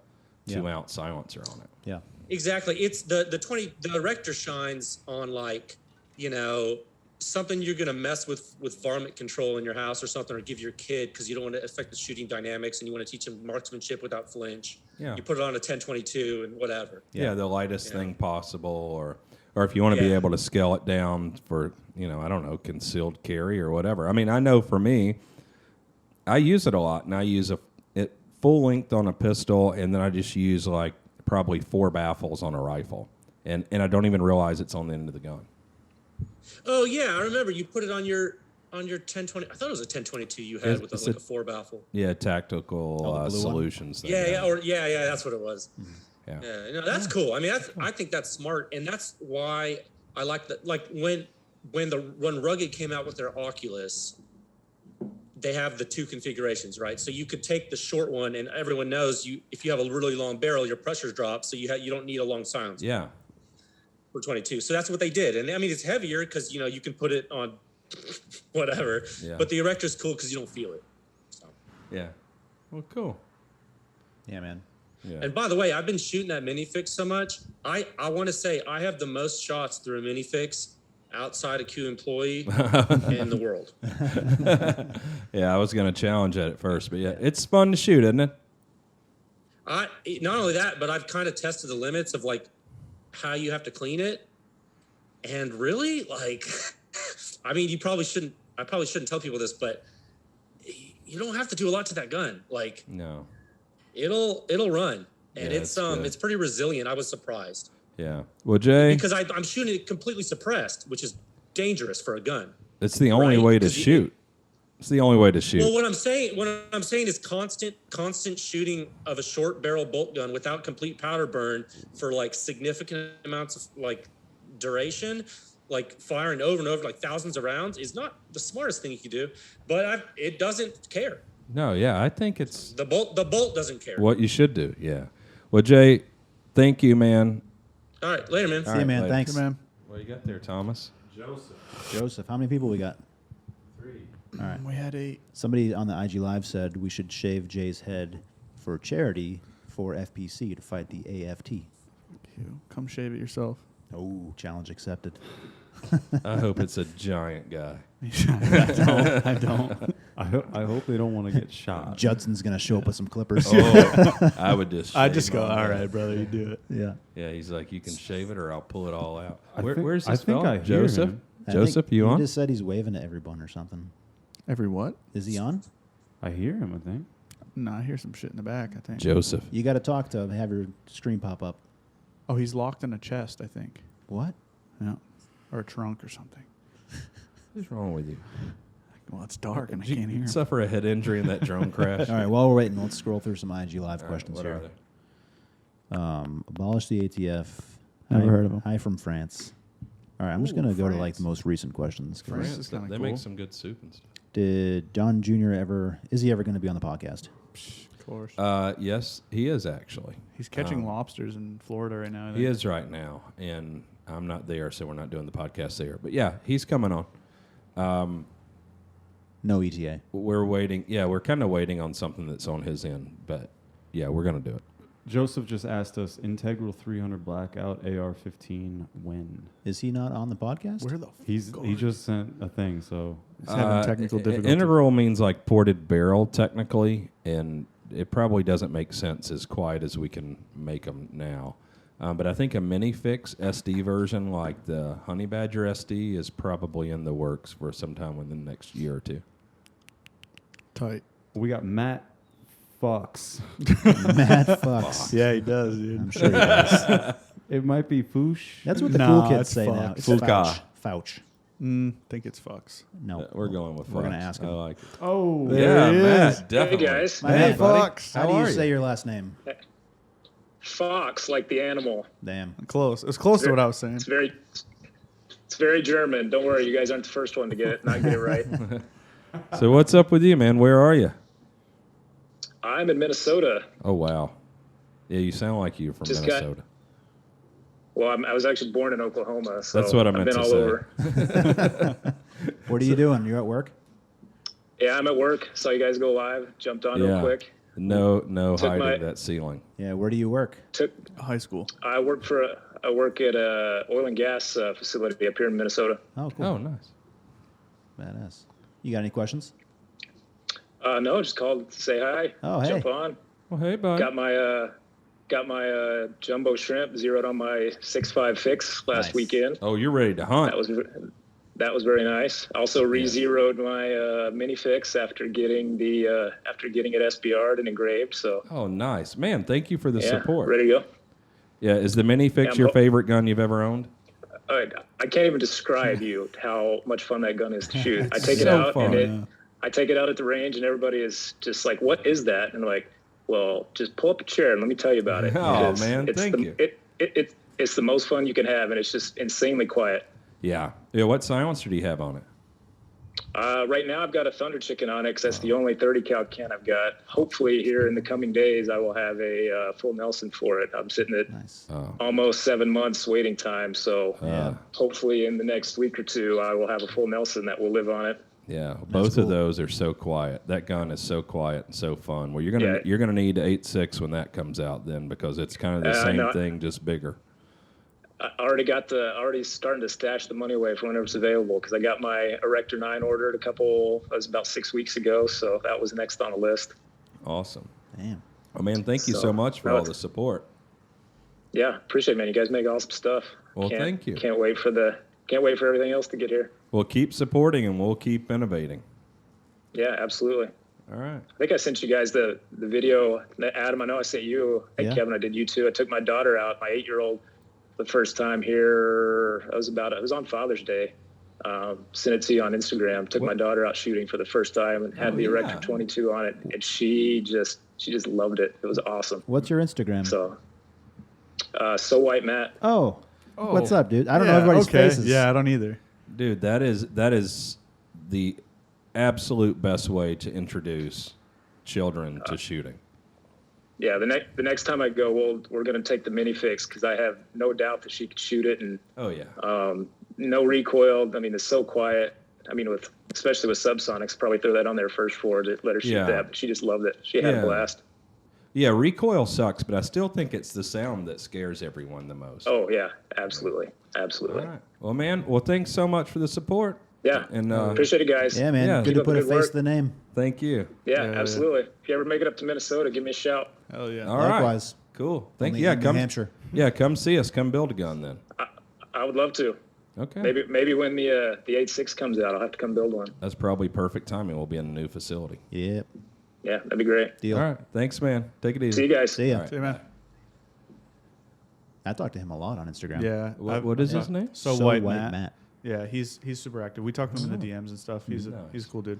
2-ounce silencer on it? Yeah. Exactly. It's the Erector shines on, like, you know, something you're going to mess with varmint control in your house or something, or give your kid because you don't want to affect the shooting dynamics and you want to teach them marksmanship without flinch. Yeah. You put it on a 10-22 and whatever. Yeah, the lightest thing possible, or if you want to be able to scale it down for, you know, I don't know, concealed carry or whatever. I mean, I know for me, I use it a lot, and I use it full length on a pistol, and then I just use like probably 4 baffles on a rifle, and I don't even realize it's on the end of the gun. Oh yeah, I remember you put it on your 10-20. I thought it was a 10-22 you had with it's like a 4 baffle. Yeah, tactical solutions thing. Yeah, that's what it was. Yeah. Yeah, no, that's cool. I mean, I think that's smart, and that's why I like that. Like when Rugged came out with their Oculus, they have the 2 configurations, right? So you could take the short one, and everyone knows if you have a really long barrel, your pressures drop, so you don't need a long silencer. Yeah. For 22. So that's what they did, and I mean it's heavier because you can put it on whatever. Yeah. But the Erector's cool because you don't feel it. So. Yeah. Well, cool. Yeah, man. Yeah. And by the way, I've been shooting that minifix so much. I want to say I have the most shots through a minifix outside a Q employee in the world. Yeah, I was going to challenge that at first, but yeah, it's fun to shoot, isn't it? Not only that, but I've kind of tested the limits of like how you have to clean it, and really, like, I mean, I probably shouldn't tell people this, but you don't have to do a lot to that gun. Like, no. It'll run, and Yeah, it's pretty resilient. I was surprised. Yeah. Well, Jay, because I'm shooting it completely suppressed, which is dangerous for a gun. it's the only way to shoot. It's the only way to shoot. Well, what I'm saying is constant shooting of a short barrel bolt gun without complete powder burn for like significant amounts of like duration, like firing over and over like thousands of rounds, is not the smartest thing you can do. But it doesn't care. No, yeah, I think it's The bolt doesn't care. what you should do. Yeah. Well, Jay, thank you, man. All right, later, man. See you, man. later. Thanks. man. What you got there, Thomas? Joseph, how many people we got? 3. All right. We had 8. Somebody on the IG Live said we should shave Jay's head for charity for FPC to fight the AFT. Come shave it yourself. Oh, challenge accepted. I hope it's a giant guy. I don't. I hope they don't want to get shot. Judson's going to show up with some clippers. Oh, I would just. I just shave go, my all head." right, brother, you do it. Yeah. Yeah, he's like, you can shave it, or I'll pull it all out. I think- Where's I this think fella? I hear Joseph? him. I Joseph, think you he on? just said he's waving at everyone or something. Every what? Is he on? I hear him, I think. No, I hear some shit in the back, I think. Joseph. You got to talk to him, have your screen pop up. Oh, he's locked in a chest, I think. What? Yeah. Or a trunk or something. What's wrong with you? Well, it's dark and I Did can't you hear him. suffer a head injury in that drone crash? All right, while we're waiting, let's scroll through some IG Live All right, questions what here. are they? Abolish the ATF. Never Hi- heard of 'em. Hi from France. All right, I'm just Ooh, going to go to like France. the most recent questions. 'cause France is kinda they cool. make some good soup and stuff. Did Don Jr. is he ever going to be on the podcast? Of course. Yes, he is actually. He's catching lobsters in Florida right now. I He think. is right now, and I'm not there, so we're not doing the podcast there. But yeah, he's coming on. No ETA. We're waiting. Yeah, we're kind of waiting on something that's on his end, but yeah, we're gonna do it. Joseph just asked us, Integral 300 Blackout AR-15 when? Is he not on the podcast? Where the He just sent a thing, so He's having technical difficulty. Integral means like ported barrel technically, and it probably doesn't make sense as quiet as we can make them now. But I think a mini fix SD version like the Honey Badger SD is probably in the works for sometime within the next year or two. Tight. we got Matt Fox. Matt Fox. Yeah, he does, dude. I'm sure he does. It might be Foosh. That's what the Nah, cool kids it's say now. Fox. It's Fuka. Fouch. Think it's Fox. No. We're going with We're Fox. gonna ask I him. like it. Oh, Yeah, he Matt, is. definitely. Hey guys, Hey, Fox. How do How you are say you? your last name? Fox, like the animal. Damn. Close. It was close to what I was saying. It's very German. Don't worry, you guys aren't the first one to not get it right. So what's up with you, man? Where are you? I'm in Minnesota. Oh wow, yeah, you sound like you're from Just got- Minnesota. Well, I was actually born in Oklahoma, so That's what I I've meant been to all say. over. What are you doing? You're at work? Yeah, I'm at work. Saw you guys go live. Jumped on real Yeah. quick. No Took hiding my- that ceiling. Yeah, where do you work? High school. I work at a oil and gas facility up here in Minnesota. Oh, cool. Oh, nice. Badass. You got any questions? No, just called to say hi. Oh, hey. Jump on. Well, hey, bud. Got my jumbo shrimp zeroed on my 6.5 fix last Nice. weekend. Oh, you're ready to hunt. That was very nice. Also re-zeroed my mini fix after getting it SBR'd and engraved. So Oh, nice. Man, thank you for the yeah, support. ready to go. Yeah, is the Mini Fix Yeah, your but- favorite gun you've ever owned? I can't even describe you how much fun that gun is to shoot. I take it so out fun. and I take it out at the range and everybody is just like, "What is that?" And I'm like, "Well, just pull up a chair and let me tell you about it." Oh, Because man, thank you. It's the most fun you can have, and it's just insanely quiet. Yeah. Yeah. What silencer do you have on it? Right now, I've got a Thunder Chicken on it 'cause that's the only 30 cal can I've got. Hopefully, here in the coming days, I will have a full Nelson for it. I'm sitting at almost 7 months waiting time, so hopefully in the next week or two, I will have a full Nelson that will live on it. Yeah, both of those are so quiet. That gun is so quiet and so fun. Well, you're gonna need 8.6 when that comes out then, because it's kind of the same no. thing, just bigger. I already starting to stash the money away for whenever it's available because I got my Erector 9 ordered that was about 6 weeks ago, so that was next on the list. Awesome. Damn. Oh man, thank you so much for all the support. Yeah, appreciate it, man. You guys make awesome stuff. Well, thank you. Can't wait for everything else to get here. Well, keep supporting and we'll keep innovating. Yeah, absolutely. All right. I think I sent you guys the video. Adam, I know I sent you. And Yeah. Kevin, I did you too. I took my daughter out, my 8-year-old, the first time here. It was on Father's Day. Sent it to you on Instagram. Took my daughter out shooting for the first time and had the Erector 22 on it, and she just loved it. It was awesome. What's your Instagram? So White Matt. Oh. What's up, dude? I don't know everybody's faces. Yeah, I don't either. Dude, that is the absolute best way to introduce children to shooting. Yeah, the next time I go, we're going to take the mini fix because I have no doubt that she could shoot it, and Oh yeah. no recoil. I mean, it's so quiet. I mean, especially with subsonics, probably throw that on there first for to let her shoot Yeah. that. But she just loved it. She had Yeah. a blast. Yeah, recoil sucks, but I still think it's the sound that scares everyone the most. Oh yeah, absolutely. All right. Well, man, thanks so much for the support. Yeah, And appreciate it, guys. Yeah, man. Yeah. Good Keep to up put the a good face work. to the name. Thank you. Yeah, absolutely. If you ever make it up to Minnesota, give me a shout. Hell yeah. All right. Likewise. Cool. Thank Only you. Yeah, in New come. Hampshire. Yeah, come see us. Come build a gun then. I would love to. Okay. Maybe when the 8.6 comes out, I'll have to come build one. That's probably perfect timing. We'll be in a new facility. Yep. Yeah, that'd be great. Deal. All right. Thanks, man. Take it easy. See you guys. See ya. All right. See you, man. I talk to him a lot on Instagram. Yeah. What is his name? So, So White White Matt. Matt. Yeah, he's super active. We talk to him in the DMs and stuff. He's Nice. he's a cool dude.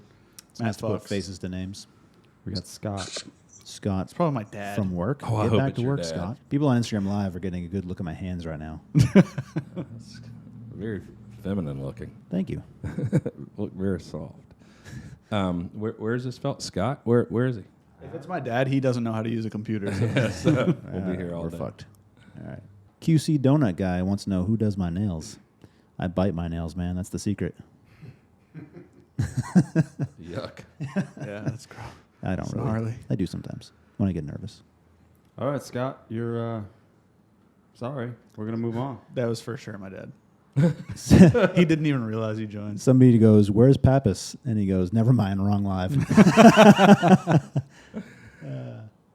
It's nice to put Fox. faces to names. We got Scott. Scott It's probably my dad. from work. Oh, I Get hope back it's to your work, dad. Scott. People on Instagram Live are getting a good look at my hands right now. Very feminine looking. Thank you. Look very soft. Where is this felt? Scott? Where is he? If it's my dad, he doesn't know how to use a computer. So. We'll be here all We're day. fucked. All right. QC Donut Guy wants to know who does my nails. I bite my nails, man. That's the secret. Yuck. Yeah, that's gross. I don't It's really. gnarly. I do sometimes when I get nervous. All right, Scott, you're sorry. We're gonna move on. That was for sure my dad. He didn't even realize he joined. Somebody goes, "Where's Pappas?" And he goes, "Never mind, wrong live."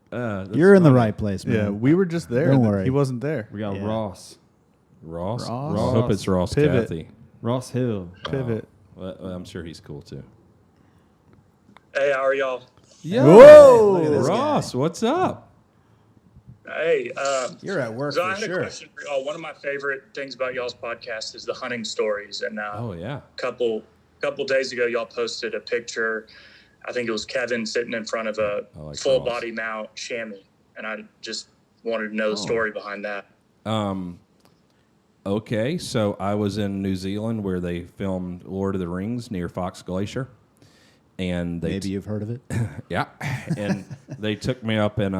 That's You're in the funny. right place, man. Yeah, we were just there. Don't then worry. He wasn't there. We got Yeah. Ross. Ross? Ross? I hope it's Ross Pivot. Cathy. Ross Hill. Pivot. Well, I'm sure he's cool too. Hey, how are y'all? Yeah. Whoa! Look at this Ross, what's up? Hey, You're at work so I for had a sure. question for y'all. One of my favorite things about y'all's podcast is the hunting stories. And Oh yeah. couple days ago, y'all posted a picture. I think it was Kevin sitting in front of a I like full Ross. body mount chamois, and I just wanted to know the story behind that. Okay, so I was in New Zealand where they filmed Lord of the Rings near Fox Glacier, and they Maybe you've heard of it. yeah, and they took me up in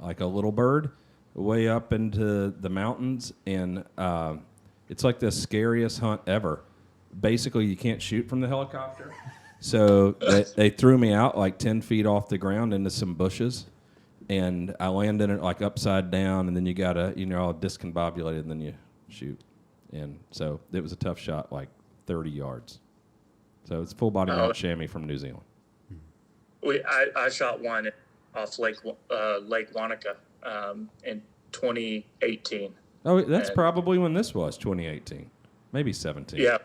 like a little bird, way up into the mountains, and it's like the scariest hunt ever. Basically, you can't shoot from the helicopter. So they threw me out like 10 feet off the ground into some bushes, and I landed it like upside down, and then you gotta, all discombobulated, and then you shoot. And so it was a tough shot, like 30 yards. So it's full body mount chamois from New Zealand. I shot one off Lake Wanaka in 2018. Oh, that's probably when this was, 2018, maybe 17. Yeah.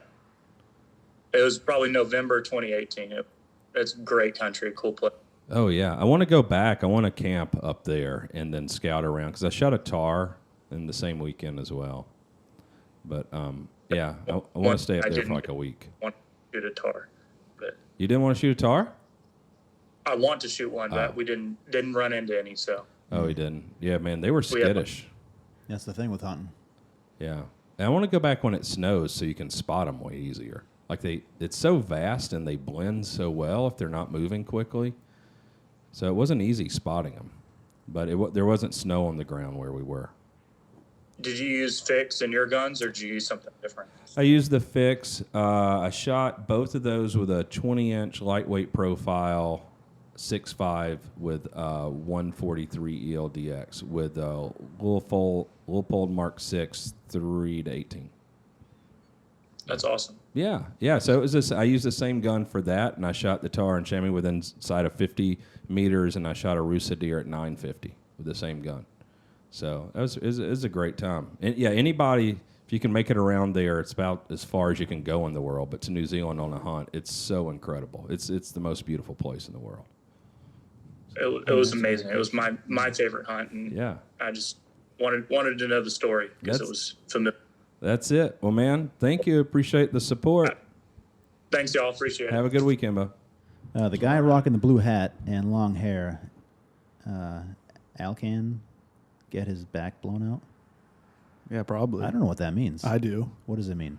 It was probably November 2018. It's great country, cool place. Oh, yeah. I want to go back. I want to camp up there and then scout around because I shot a tar in the same weekend as well. But, yeah, I want to stay up there for like a week. I want to shoot a tar. But You didn't want to shoot a tar? I want to shoot one, but we didn't run into any, so. Oh, he didn't. Yeah, man, they were skittish. That's the thing with hunting. Yeah. And I want to go back when it snows so you can spot them way easier. Like it's so vast and they blend so well if they're not moving quickly. So it wasn't easy spotting them, but there wasn't snow on the ground where we were. Did you use fix in your guns, or did you use something different? I used the fix. I shot both of those with a 20-inch lightweight profile 6.5 with 143 ELDX with Leupold Mark 6 3-18. That's awesome. Yeah. So it was this. I used the same gun for that, and I shot the tar and chamois within inside of 50 meters, and I shot a Rusa deer at 950 with the same gun. So it was a great time. And yeah, anybody, if you can make it around there, it's about as far as you can go in the world. But to New Zealand on a hunt, it's so incredible. It's the most beautiful place in the world. It was amazing. It was my favorite hunt, and yeah, I just wanted to know the story because it was familiar. That's it. Well, man, thank you. Appreciate the support. Thanks, y'all. Appreciate it. Have a good weekend, Bo. The guy rocking the blue hat and long hair, Alcan, get his back blown out? Yeah, probably. I don't know what that means. I do. What does it mean?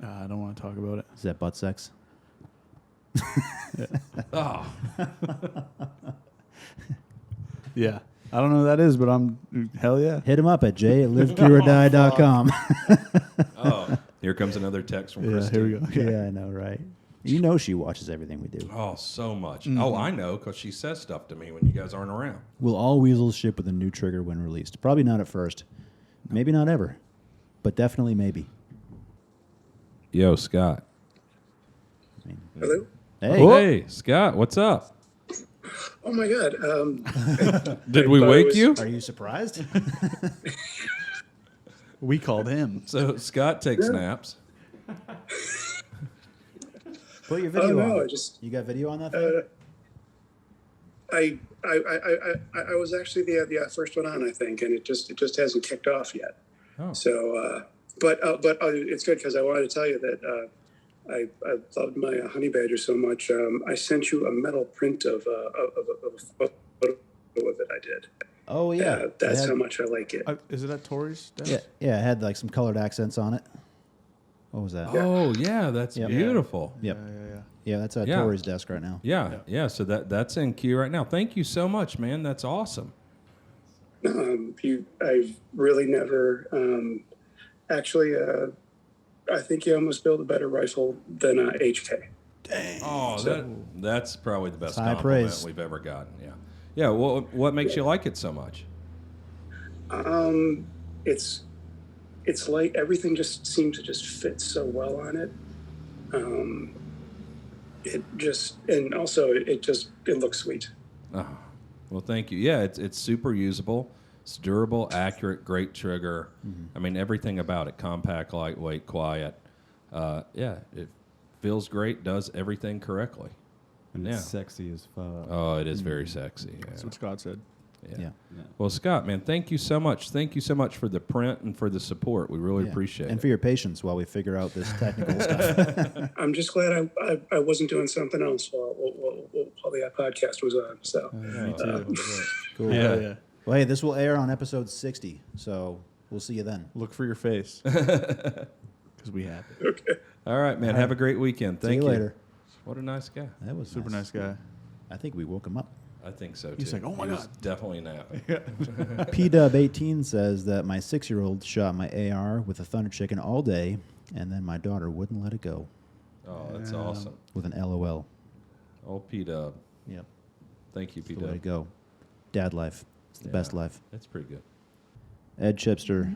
I don't want to talk about it. Is that butt sex? Oh. Yeah. I don't know who that is, but hell yeah. Hit him up at jay@livecureordie.com. Oh, here comes another text from Christy. Here we go. Yeah, I know, right? You know she watches everything we do. Oh, so much. Mm-hmm. Oh, I know, because she says stuff to me when you guys aren't around. Will all weasels ship with a new trigger when released? Probably not at first. Maybe not ever. But definitely maybe. Yo, Scott. Hello? Hey. Hey, Scott, what's up? Oh my God. Did we wake you? Are you surprised? We called him. So Scott takes naps. Put your video no, on. You got video on that thing? I was actually the first one on, I think, and it just hasn't kicked off yet. Oh. So, but it's good because I wanted to tell you that I loved my honey badger so much. I sent you a metal print of a photo of it. I did. Oh yeah, that's how much I like it. Is it at Tori's desk? Yeah, it had like some colored accents on it. What was that? Oh yeah, that's beautiful. Yep. Yeah, that's at Yeah. Tori's desk right now. Yeah. So that's in queue right now. Thank you so much, man. That's awesome. I've really never actually. I think you almost built a better rifle than HK. Dang. Oh, that's probably the best High compliment praise. we've ever gotten. Yeah. Yeah. Well, what makes you like it so much? It's like everything just seems to just fit so well on it. It looks sweet. Oh, well, thank you. Yeah, it's super usable. It's durable, accurate, great trigger. Mm-hmm. I mean, everything about it. Compact, lightweight, quiet. Yeah, it feels great, does everything correctly. And it's sexy as fuck. Oh, it is very sexy. Yeah. That's what Scott said. Yeah. Well, Scott, man, thank you so much. Thank you so much for the print and for the support. We really appreciate and it. for your patience while we figure out this technical stuff. I'm just glad I wasn't doing something else while the podcast was on. So, Me too. Cool. Yeah. Well, hey, this will air on episode 60, so we'll see you then. Look for your face. Because we have it. Okay. All right, man. Have a great weekend. Thank See you later. What a nice guy. That was Super nice guy. I think we woke him up. I think so too. He's like, oh my He was God. definitely napping. PDub18 says that my 6-year-old shot my AR with a Thunder Chicken all day, and then my daughter wouldn't let it go. Oh, that's awesome. With an LOL. Oh, P-Dub. Yep. Thank you, That's the way to P-Dub. go. Dad life. It's the best life. That's pretty good. Ed Chipster.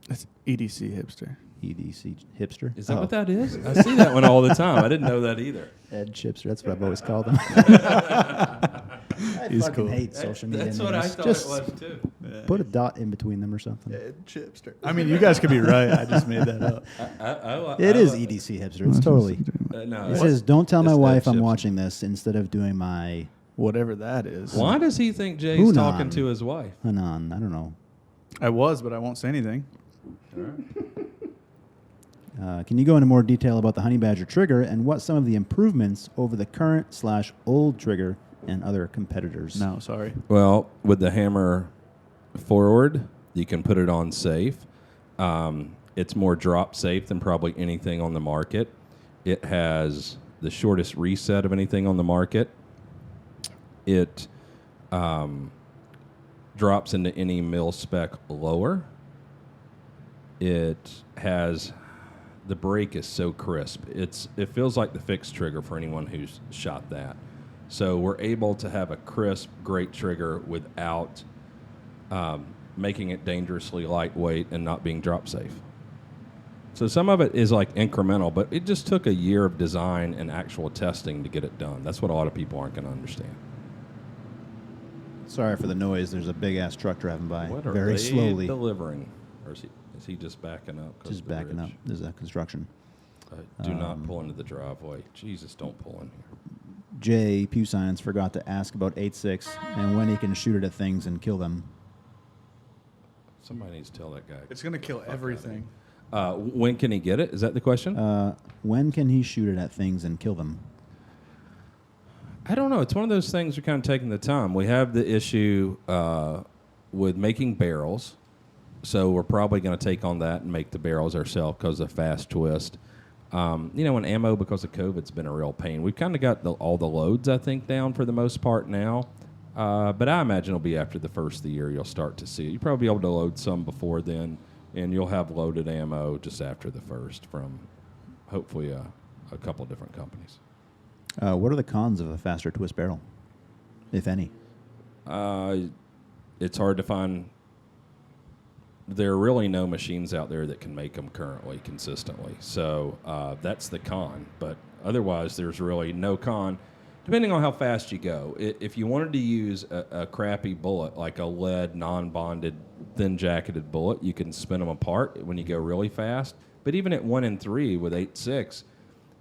That's EDC hipster. EDC hipster. Is that Oh. what that is? I see that one all the time. I didn't know that either. Ed Chipster. That's what I've always called him. I He's fucking cool. hate social media. That's what I names. thought Just it was too. put a dot in between them or something. Ed Chipster. I mean, you guys could be right. I just made that up. It is EDC hipster. It's totally. No, It says, "Don't tell my it's Ed wife I'm Chipster. watching this," instead of doing my Whatever that is. Why does he think Jay's Hunan. talking to his wife? Hanan. I don't know. I was, but I won't say anything. Can you go into more detail about the Honey Badger trigger and what some of the improvements over the current/old trigger and other competitors? No, sorry. Well, with the hammer forward, you can put it on safe. It's more drop safe than probably anything on the market. It has the shortest reset of anything on the market. It drops into any mil spec lower. It has the break is so crisp. It feels like the fixed trigger for anyone who's shot that. So we're able to have a crisp, great trigger without making it dangerously lightweight and not being drop safe. So some of it is like incremental, but it just took a year of design and actual testing to get it done. That's what a lot of people aren't going to understand. Sorry for the noise. There's a big ass truck driving by What are very they slowly. delivering? Or is he just backing up? 'cause Just of the backing up. bridge? There's a construction. Do not pull into the driveway. Jesus, don't pull in here. Jay Pew Science forgot to ask about 8.6 and when he can shoot it at things and kill them. Somebody needs to tell that guy. It's going to kill everything. When can he get it? Is that the question? When can he shoot it at things and kill them? I don't know. It's one of those things we're kind of taking the time. We have the issue with making barrels, so we're probably going to take on that and make the barrels ourselves because of fast twist. And ammo, because of COVID, it's been a real pain. We've kind of got all the loads, I think, down for the most part now. But I imagine it'll be after the first of the year you'll start to see it. You'll probably be able to load some before then, and you'll have loaded ammo just after the first from hopefully a couple different companies. What are the cons of a faster twist barrel, if any? It's hard to find. There are really no machines out there that can make them currently consistently. So that's the con. But otherwise, there's really no con, depending on how fast you go. If you wanted to use a crappy bullet, like a lead, non-bonded, thin-jacketed bullet, you can spin them apart when you go really fast. But even at 1 and 3 with 8.6,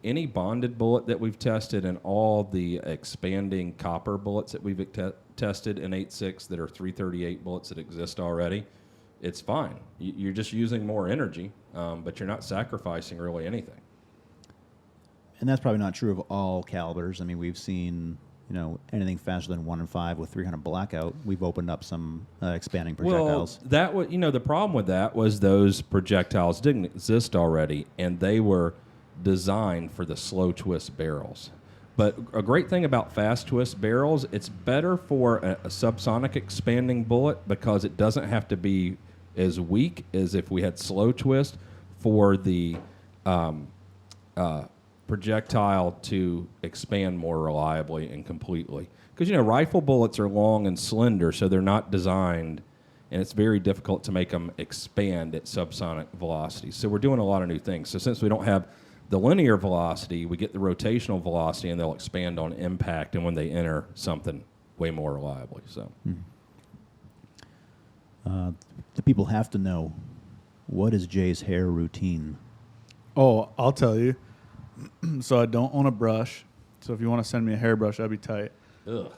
any bonded bullet that we've tested and all the expanding copper bullets that we've tested in 8.6 that are 338 bullets that exist already, it's fine. You're just using more energy, but you're not sacrificing really anything. And that's probably not true of all calibers. I mean, we've seen, anything faster than 1 and 5 with 300 blackout. We've opened up some expanding projectiles. Well, that was, the problem with that was those projectiles didn't exist already, and they were designed for the slow twist barrels. But a great thing about fast twist barrels, it's better for a subsonic expanding bullet because it doesn't have to be as weak as if we had slow twist for the projectile to expand more reliably and completely. Because, rifle bullets are long and slender, so they're not designed, and it's very difficult to make them expand at subsonic velocities. So we're doing a lot of new things. So since we don't have the linear velocity, we get the rotational velocity, and they'll expand on impact and when they enter something way more reliably. So, The people have to know, what is Jay's hair routine? Oh, I'll tell you. So I don't own a brush. So if you want to send me a hairbrush, that'd be tight. Ugh.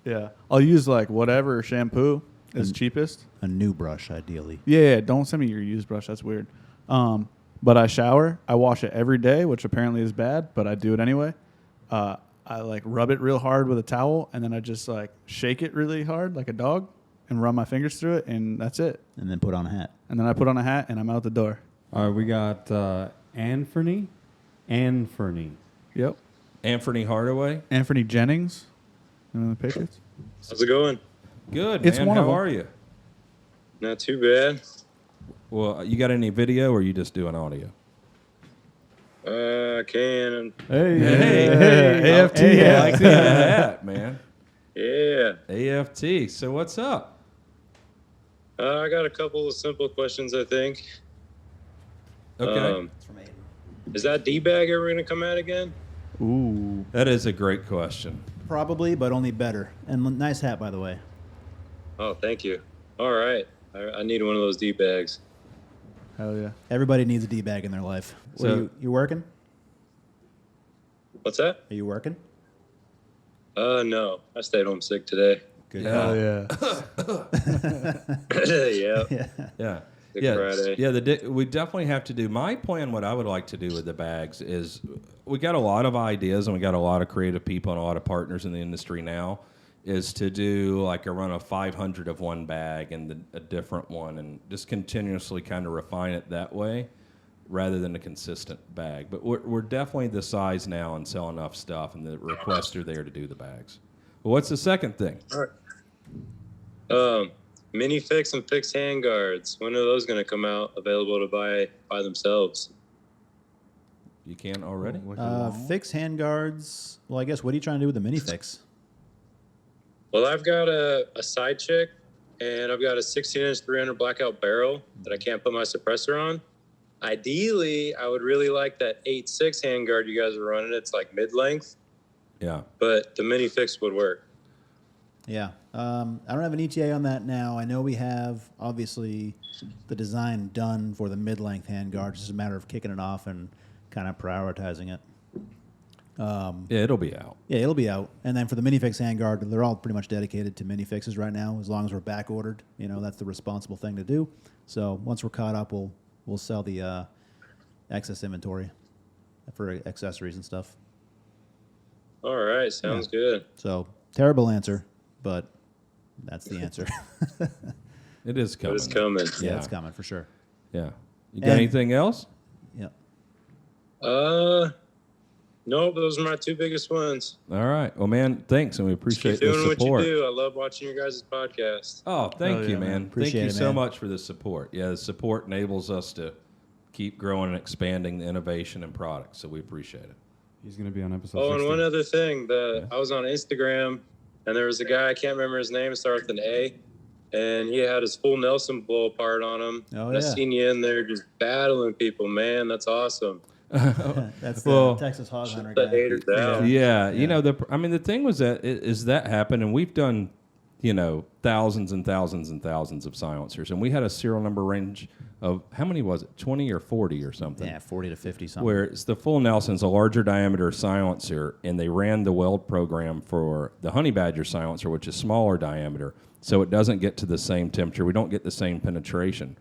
Yeah. I'll use like whatever shampoo is cheapest. A new brush, ideally. Yeah, don't send me your used brush. That's weird. But I shower. I wash it every day, which apparently is bad, but I do it anyway. I like rub it real hard with a towel, and then I just like shake it really hard like a dog and run my fingers through it, and that's it. And then put on a hat. And then I put on a hat, and I'm out the door. All right, we got Anthony. Yep. Anthony Hardaway. Anthony Jennings. The Patriots. How's it going? Good, It's man. one of How them. are you? Not too bad. Well, you got any video or are you just doing audio? I can. Hey, AFT. I like seeing that, man. Yeah. AFT. So what's up? I got a couple of simple questions, I think. Okay. Is that D-bag ever going to come out again? Ooh. That is a great question. Probably, but only better. And nice hat, by the way. Oh, thank you. All right. I need one of those D-bags. Hell yeah. Everybody needs a D-bag in their life. So- You working? What's that? Are you working? No. I stayed home sick today. Good. Hell yeah. Yeah. Yeah. Good Yeah, Friday. yeah. We definitely have to do. My plan, what I would like to do with the bags is, we got a lot of ideas and we got a lot of creative people and a lot of partners in the industry now. Is to do like a run of 500 of one bag and a different one, and just continuously kind of refine it that way, rather than a consistent bag. But we're definitely the size now and sell enough stuff, and the requests are there to do the bags. Well, what's the second thing? Mini fix and fixed hand guards. When are those going to come out available to buy by themselves? You can already. Fix hand guards. Well, I guess what are you trying to do with the mini fix? Well, I've got a side chick, and I've got a 16-inch 300 blackout barrel that I can't put my suppressor on. Ideally, I would really like that 8.6 handguard you guys are running. It's like mid-length, Yeah. but the mini fix would work. Yeah. I don't have an ETA on that now. I know we have, obviously, the design done for the mid-length handguard. It's just a matter of kicking it off and kind of prioritizing it. Yeah, it'll be out. Yeah, it'll be out. And then for the minifix handguard, they're all pretty much dedicated to minifixes right now. As long as we're back ordered, that's the responsible thing to do. So once we're caught up, we'll sell the excess inventory for accessories and stuff. All right, sounds good. So terrible answer, but that's the answer. It is coming. It's coming. Yeah, it's coming for sure. Yeah. You got anything else? Yeah. No, those are my two biggest ones. All right. Well, man, thanks, and we appreciate Keep doing the support. what you do. I love watching your guys' podcast. Oh, thank you, man. Appreciate Thank you it, so man. much for the support. Yeah, the support enables us to keep growing and expanding the innovation and products, so we appreciate it. He's going to be on episode Oh, 60. and one other thing. I was on Instagram, and there was a guy, I can't remember his name, it started with an A, and he had his full Nelson blow apart on him. Oh, and I yeah. seen you in there just battling people. Man, that's awesome. That's the Well, Texas Hog Hunter The guy. haters out. Yeah, the thing was that happened, and we've done, thousands and thousands and thousands of silencers, and we had a serial number range of, how many was it, 20 or 40 or something? Yeah, 40 to 50 something. Where it's the full Nelson's a larger diameter silencer, and they ran the weld program for the Honey Badger silencer, which is smaller diameter, so it doesn't get to the same temperature. We don't get the same penetration.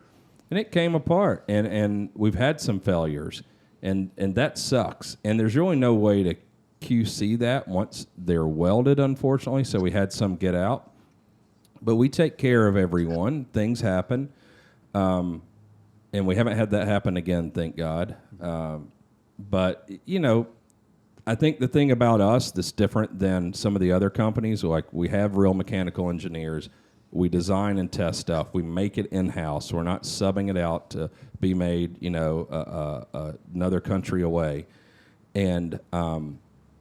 And it came apart, and we've had some failures, and that sucks. And there's really no way to QC that once they're welded, unfortunately, so we had some get out. But we take care of everyone. Things happen. And we haven't had that happen again, thank God. But, I think the thing about us that's different than some of the other companies, like we have real mechanical engineers. We design and test stuff. We make it in-house. We're not subbing it out to be made, another country away. And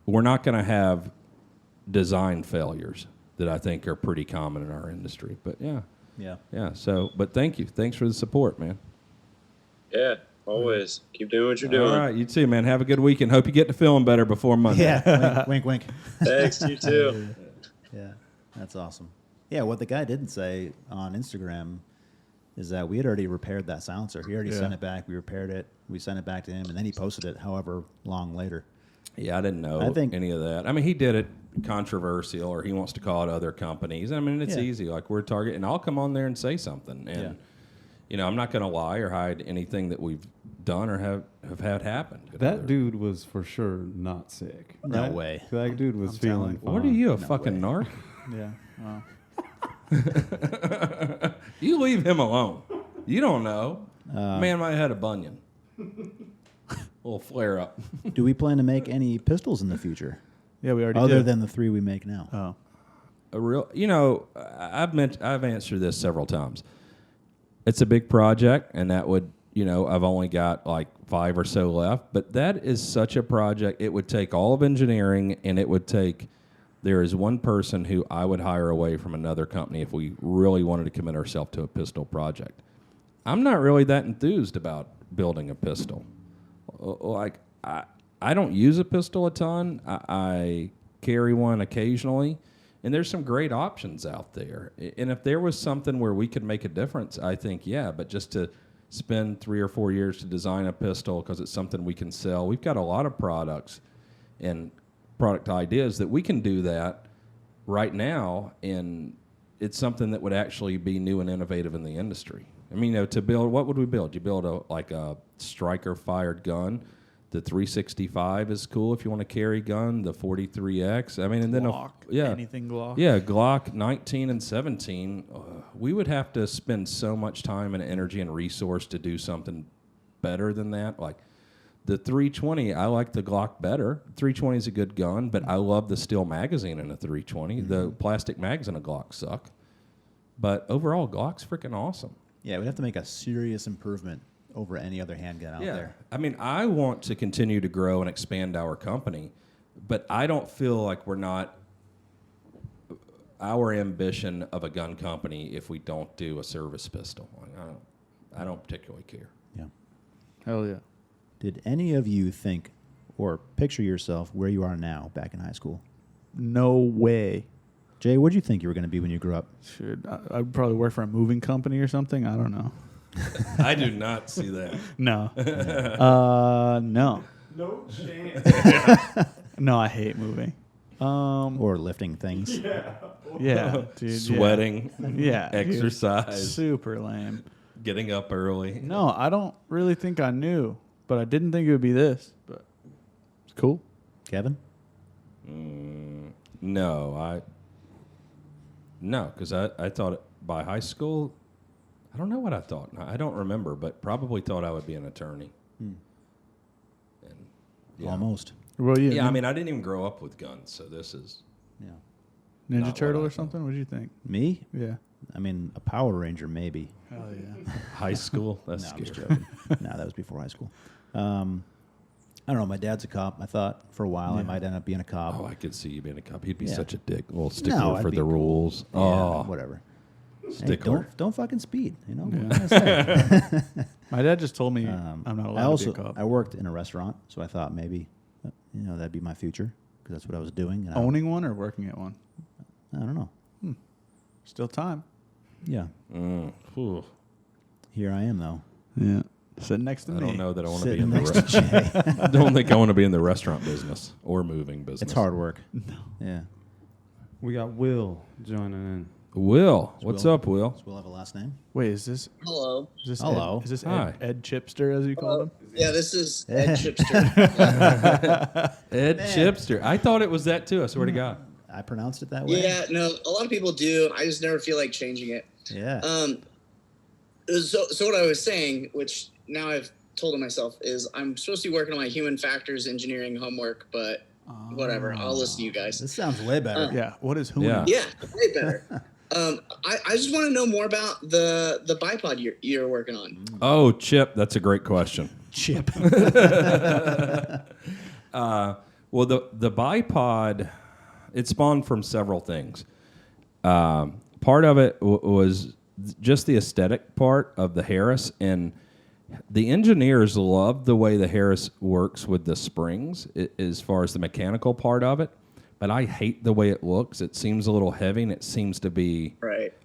we're not going to have design failures that I think are pretty common in our industry. But, yeah. So, but thank you. Thanks for the support, man. Yeah, always. Keep doing what you're doing. All right, you too, man. Have a good weekend. Hope you get to feeling better before Monday. Yeah, wink, wink. Thanks, you too. Yeah, that's awesome. Yeah, what the guy didn't say on Instagram is that we had already repaired that silencer. He already sent it back. We repaired it. We sent it back to him, and then he posted it however long later. Yeah, I didn't know I think- any of that. I mean, he did it controversial, or he wants to call it other companies. I mean, it's Yeah. easy. Like, we're Target, and I'll come on there and say something. And, I'm not going to lie or hide anything that we've done or have had happen. That dude was for sure not sick. No right? way. That dude was feeling fine. What are you, a fucking narc? Yeah. Wow. You leave him alone. You don't know. Man might have had a bunion. Little flare up. Do we plan to make any pistols in the future? Yeah, we already Other did. than the 3 we make now. Oh. a real, I've answered this several times. It's a big project, and that would, I've only got like 5 or so left, but that is such a project. It would take all of engineering, and there is one person who I would hire away from another company if we really wanted to commit ourselves to a pistol project. I'm not really that enthused about building a pistol. Like, I don't use a pistol a ton. I carry one occasionally, and there's some great options out there. And if there was something where we could make a difference, I think, yeah, but just to spend 3 or 4 years to design a pistol because it's something we can sell. We've got a lot of products and product ideas that we can do that right now, and it's something that would actually be new and innovative in the industry. I mean, to build, what would we build? You build a striker-fired gun. The 365 is cool if you want to carry gun. The 43X. I mean, and then anything Glock. Yeah, Glock 19 and 17. We would have to spend so much time and energy and resource to do something better than that. Like the 320, I like the Glock better. 320 is a good gun, but I love the steel magazine in a 320. Mm-hmm. The plastic mags in a Glock suck. But overall, Glock's freaking awesome. Yeah, we'd have to make a serious improvement over any other handgun out there. I mean, I want to continue to grow and expand our company, but I don't feel like we're not our ambition of a gun company if we don't do a service pistol. I don't particularly care. Yeah. Hell yeah. Did any of you think or picture yourself where you are now back in high school? No way. Jay, what did you think you were going to be when you grew up? Shit, I'd probably work for a moving company or something. I don't know. I do not see that. No. No. No chance. No, I hate moving. Or lifting things. Yeah, dude. Sweating. Yeah. Exercise. Dude, super lame. Getting up early. No, I don't really think I knew, but I didn't think it would be this. But it's cool. Kevin? No, because I thought by high school, I don't know what I thought. I don't remember, but probably thought I would be an attorney. Hmm. And, Almost. Well, yeah, I mean, I didn't even grow up with guns, so this is... Ninja not Turtle what I or something? What do you think? Me? Yeah. I mean, a Power Ranger, maybe. Hell yeah. High school? That's No, I'm scary. just joking. No, that was before high school. I don't know. My dad's a cop. I thought for a while I might end up being a cop. Oh, I could see you being a cop. He'd be Yeah. such a dick. A little stickler No, I'd for be the cool. rules. Yeah, Oh, whatever. Hey, stickler. don't fucking speed. You know. Yeah. What can I say? My dad just told me I'm not allowed to be a cop. I worked in a restaurant, so I thought maybe, that'd be my future because that's what I was doing. And Owning one or working at one? I don't know. Still time. Yeah. Ooh. Here I am though. Yeah. Sitting next to me. I don't know that I want to be Sitting in the next to Jay. I don't think I want to be in the restaurant business or moving business. It's hard work. No. Yeah. We got Will joining in. Will, what's up, Will? Does Will have a last name? Wait, is this? Hello. Is this Hello. Ed, is this Hi. Ed Chipster, as you called him? Yeah, this is Ed Chipster. Ed Chipster. I thought it was that too. I swear to God. I pronounced it that way. Yeah, no, a lot of people do. I just never feel like changing it. Yeah. So what I was saying, which now I've told myself, is I'm supposed to be working on my human factors engineering homework, but whatever. I'll listen to you guys. This sounds way better. Yeah. What is who? Yeah. Yeah, way better. I just want to know more about the bipod you're working on. Oh, Chip, that's a great question. Chip. Well, the bipod, it spawned from several things. Part of it was just the aesthetic part of the Harris, and the engineers love the way the Harris works with the springs as far as the mechanical part of it, but I hate the way it looks. It seems a little heavy, and it seems to be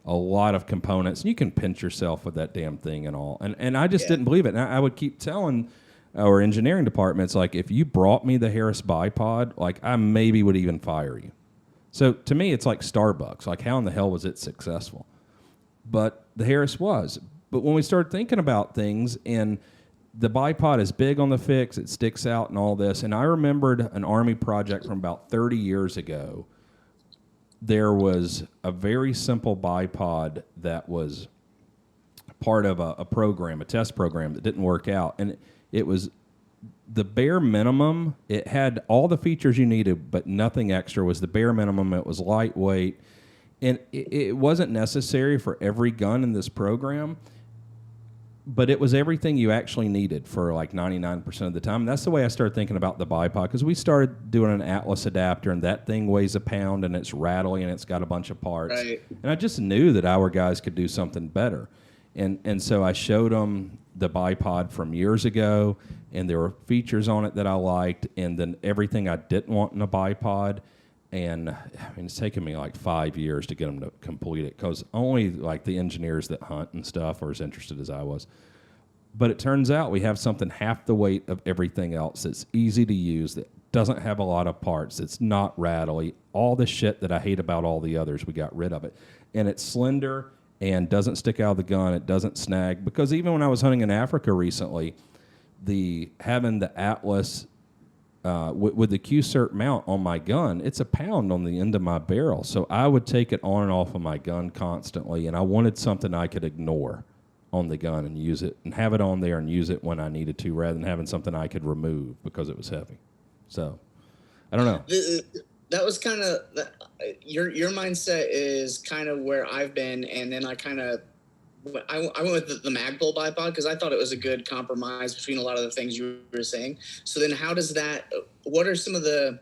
a lot of components, and you can pinch yourself with that damn thing and all. And I just didn't believe it. And I would keep telling our engineering departments, like, if you brought me the Harris bipod, like, I maybe would even fire you. So to me, it's like Starbucks. Like, how in the hell was it successful? But the Harris was. But when we started thinking about things, and the bipod is big on the fix, it sticks out and all this, and I remembered an Army project from about 30 years ago. There was a very simple bipod that was part of a program, a test program that didn't work out, and it was the bare minimum. It had all the features you needed, but nothing extra. Was the bare minimum. It was lightweight. And it wasn't necessary for every gun in this program, but it was everything you actually needed for like 99% of the time. And that's the way I started thinking about the bipod, because we started doing an Atlas adapter, and that thing weighs a pound, and it's rattly, and it's got a bunch of parts. Right. And I just knew that our guys could do something better. And so I showed them the bipod from years ago, and there were features on it that I liked, and then everything I didn't want in a bipod. And I mean, it's taken me like 5 years to get them to complete it, because only like the engineers that hunt and stuff are as interested as I was. But it turns out we have something half the weight of everything else that's easy to use, that doesn't have a lot of parts, it's not rattly. All the shit that I hate about all the others, we got rid of it. And it's slender and doesn't stick out of the gun. It doesn't snag. Because even when I was hunting in Africa recently, having the Atlas with the Q-Cert mount on my gun, it's a pound on the end of my barrel. So I would take it on and off of my gun constantly, and I wanted something I could ignore on the gun and use it, and have it on there and use it when I needed to, rather than having something I could remove because it was heavy. So I don't know. That was kind of your mindset is kind of where I've been, and then I went with the Magpul bipod because I thought it was a good compromise between a lot of the things you were saying. So then how does that, what are some of the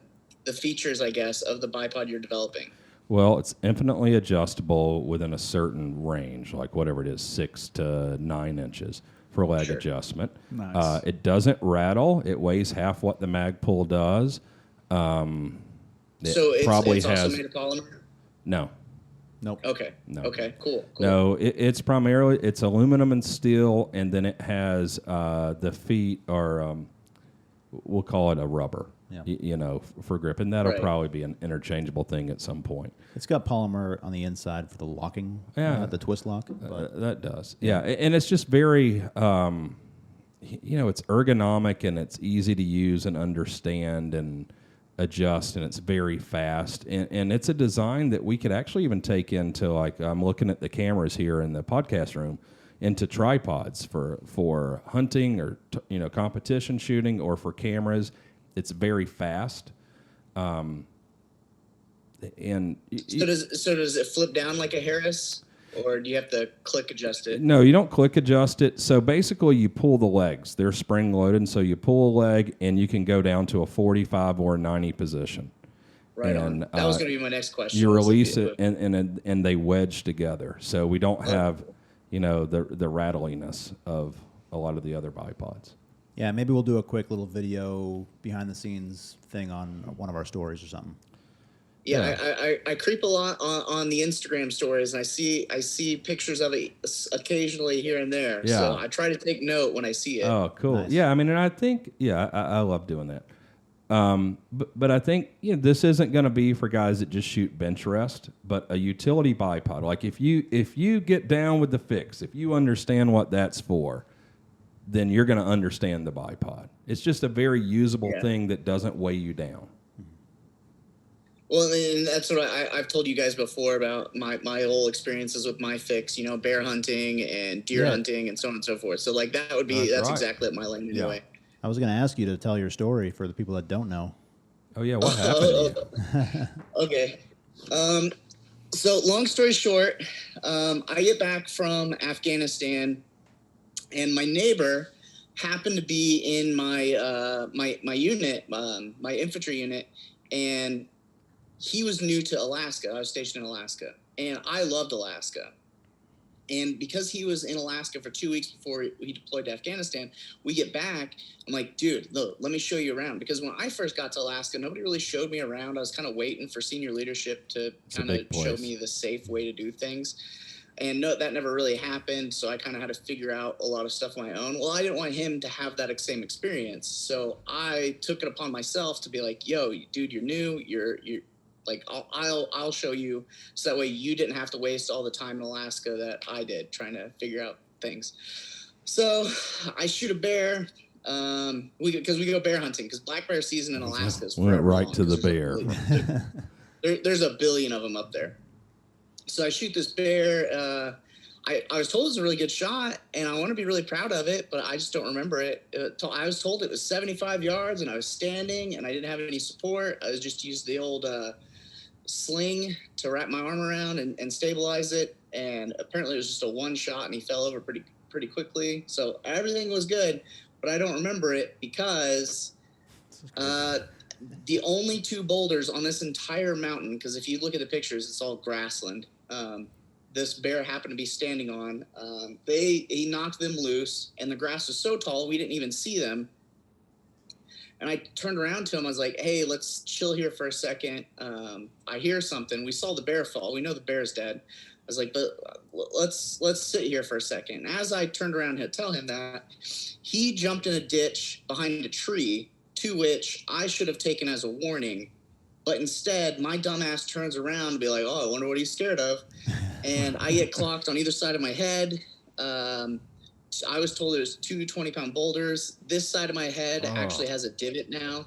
features, I guess, of the bipod you're developing? Well, it's infinitely adjustable within a certain range, like whatever it is, 6 to 9 inches for leg adjustment. Nice. It doesn't rattle. It weighs half what the Magpul does. So it's also made of polymer? No. Nope. Okay. No. Okay. Cool. No, it's primarily aluminum and steel, and then it has the feet are we'll call it a rubber. Yeah. For grip, and that'll Right. probably be an interchangeable thing at some point. It's got polymer on the inside for the locking, the twist lock. But That does, yeah, and it's just very, it's ergonomic, and it's easy to use and understand and adjust, and it's very fast, and it's a design that we could actually even take into, like, I'm looking at the cameras here in the podcast room, into tripods for hunting or competition shooting, or for cameras. It's very fast, and So does it flip down like a Harris, or do you have to click adjust it? No, you don't click adjust it. So basically, you pull the legs. They're spring loaded, and so you pull a leg, and you can go down to a 45 or 90 position. Right and, on. That was going to be my next question. You release it, and they wedge together. So we don't have, the rattliness of a lot of the other bipods. yeah, maybe we'll do a quick little video behind the scenes thing on one of our stories or something. Yeah, I creep a lot on the Instagram stories, and I see pictures of it occasionally here and there. Yeah. So I try to take note when I see it. Oh, cool. Nice. Yeah, I mean, and I think, I love doing that. But I think this isn't going to be for guys that just shoot bench rest, but a utility bipod. Like if you get down with the fix, if you understand what that's for, then you're going to understand the bipod. It's just a very usable thing that doesn't weigh you down. Well, and that's what I've told you guys before about my whole experiences with my fix, bear hunting and deer hunting and so on and so forth. So like that would be, that's right. exactly up my lane anyway. I was going to ask you to tell your story for the people that don't know. Oh yeah, what happened to you? Okay. So long story short, I get back from Afghanistan, and my neighbor happened to be in my my unit, my infantry unit, and he was new to Alaska. I was stationed in Alaska, and I loved Alaska. And because he was in Alaska for 2 weeks before he deployed to Afghanistan, we get back. I'm like, dude, look, let me show you around. Because when I first got to Alaska, nobody really showed me around. I was kind of waiting for senior leadership to kind of show me the safe way to do things. And no, that never really happened. So I kind of had to figure out a lot of stuff on my own. Well, I didn't want him to have that same experience. So I took it upon myself to be like, yo, dude, you're new. You're like, I'll show you, so that way you didn't have to waste all the time in Alaska that I did trying to figure out things. So I shoot a bear, because we go bear hunting, because black bear season in Alaska is went right to the bear. There's a billion of them up there. So I shoot this bear. I was told it was a really good shot, and I want to be really proud of it, but I just don't remember it. I was told it was 75 yards, and I was standing, and I didn't have any support. I was just used the old sling to wrap my arm around and stabilize it. And apparently it was just a one shot and he fell over pretty quickly. So everything was good, but I don't remember it because the only 2 boulders on this entire mountain, because if you look at the pictures, it's all grassland. This bear happened to be standing on. He knocked them loose, and the grass was so tall we didn't even see them. And I turned around to him. I was like, "Hey, let's chill here for a second. I hear something. We saw the bear fall. We know the bear's dead." I was like, "But let's sit here for a second." And as I turned around to tell him that, he jumped in a ditch behind a tree, to which I should have taken as a warning. But instead, my dumbass turns around and be like, "Oh, I wonder what he's scared of." And I get clocked on either side of my head. I was told there's 2 20-pound boulders. This side of my head actually has a divot now.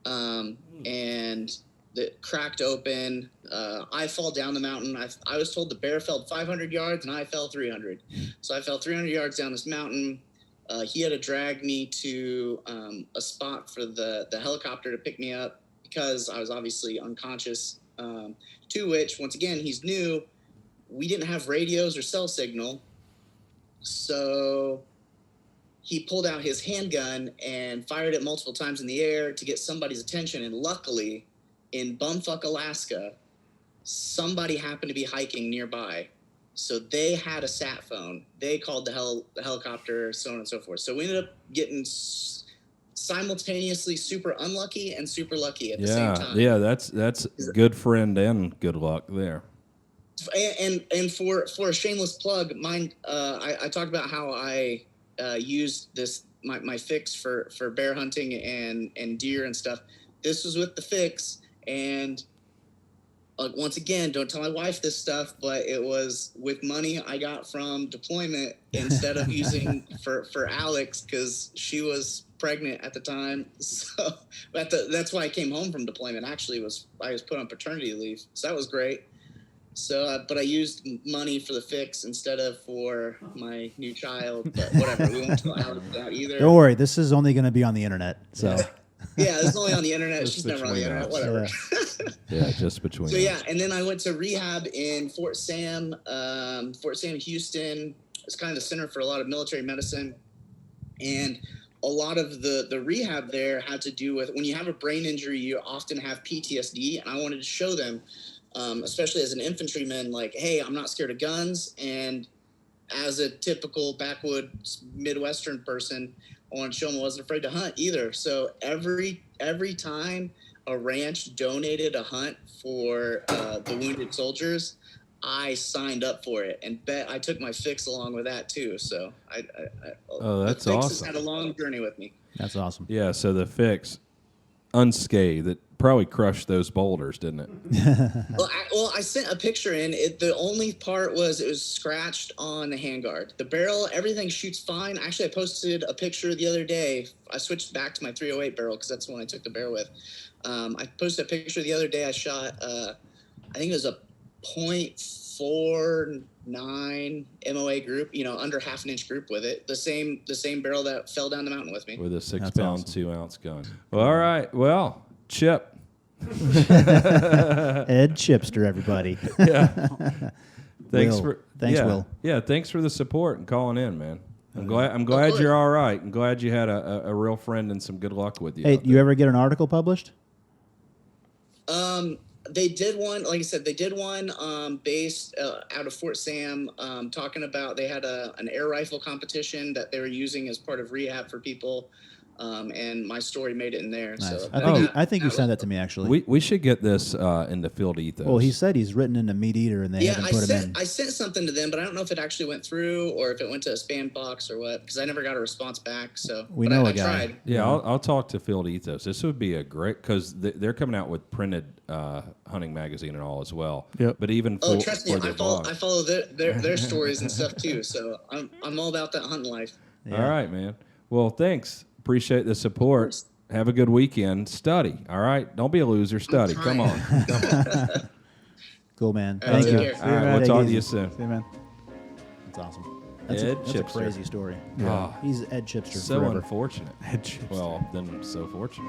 And it cracked open. I fall down the mountain. I was told the bear fell 500 yards and I fell 300. So I fell 300 yards down this mountain. He had to drag me to a spot for the helicopter to pick me up because I was obviously unconscious. To which, once again, he's new. We didn't have radios or cell signal. So he pulled out his handgun and fired it multiple times in the air to get somebody's attention. And luckily, in bumfuck Alaska, somebody happened to be hiking nearby. So they had a sat phone. They called the helicopter, so on and so forth. So we ended up getting simultaneously super unlucky and super lucky at the same time. Yeah, that's good friend and good luck there. And for a shameless plug, mine. I talked about how I used my fix for bear hunting and deer and stuff. This was with the fix, and once again, don't tell my wife this stuff, but it was with money I got from deployment instead of using for Alex because she was pregnant at the time. So that's why I came home from deployment. Actually, I was put on paternity leave, so that was great. So, but I used money for the fix instead of for my new child. But whatever, we won't tell Alex that either. Don't worry, this is only going to be on the internet. So. Yeah, it's only on the internet. She's never on the internet. Whatever. Yeah, just between. So yeah, and then I went to rehab in Fort Sam, Houston. It's kind of the center for a lot of military medicine, and a lot of the rehab there had to do with when you have a brain injury, you often have PTSD, and I wanted to show them. Especially as an infantryman, like, hey, I'm not scared of guns. And as a typical backwoods Midwestern person, I wanted to show them I wasn't afraid to hunt either. So every time a ranch donated a hunt for the wounded soldiers, I signed up for it and bet I took my fix along with that too. So that's the fix awesome. has had a long journey with me. That's awesome. Yeah, so the fix, unscathed, it probably crushed those boulders, didn't it? Well, I sent a picture in. The only part was it was scratched on the handguard. The barrel, everything shoots fine. Actually, I posted a picture the other day. I switched back to my 308 barrel because that's the one I took the bear with. I posted a picture the other day. I shot, I think it was a .49 MOA group, under half an inch group with it. The same barrel that fell down the mountain with me. With a 6-pound, awesome. 2-ounce gun. Well, all right. Well, Chip. Ed Chipster, everybody. Yeah. Thanks, Will. Yeah, thanks for the support and calling in, man. I'm glad you're all right. I'm glad you had a real friend and some good luck with you. Hey, you ever get an article published? They did one, like I said, based out of Fort Sam, talking about they had an air rifle competition that they were using as part of rehab for people. And my story made it in there. Nice. So I think you sent that to me actually. We should get this into Field Ethos. Well, he said he's written into Meat Eater, and they haven't put him in. I sent something to them, but I don't know if it actually went through or if it went to a spam box or what, because I never got a response back. So we know I a guy. tried. Yeah, I'll talk to Field Ethos. This would be a great because they're coming out with printed hunting magazine and all as well. Yep. But even trust me, I follow their stories and stuff too. So I'm all about that hunting life. Yeah. All right, man. Well, thanks. Appreciate the support. Have a good weekend. Study, all right? Don't be a loser. Study. Come on. Cool, man. Thank you. All right, we'll talk to you soon. See you, man. That's awesome. That's a crazy story. Yeah. He's Ed Chipster So forever. unfortunate. Ed Chipster. Well, then so fortunate.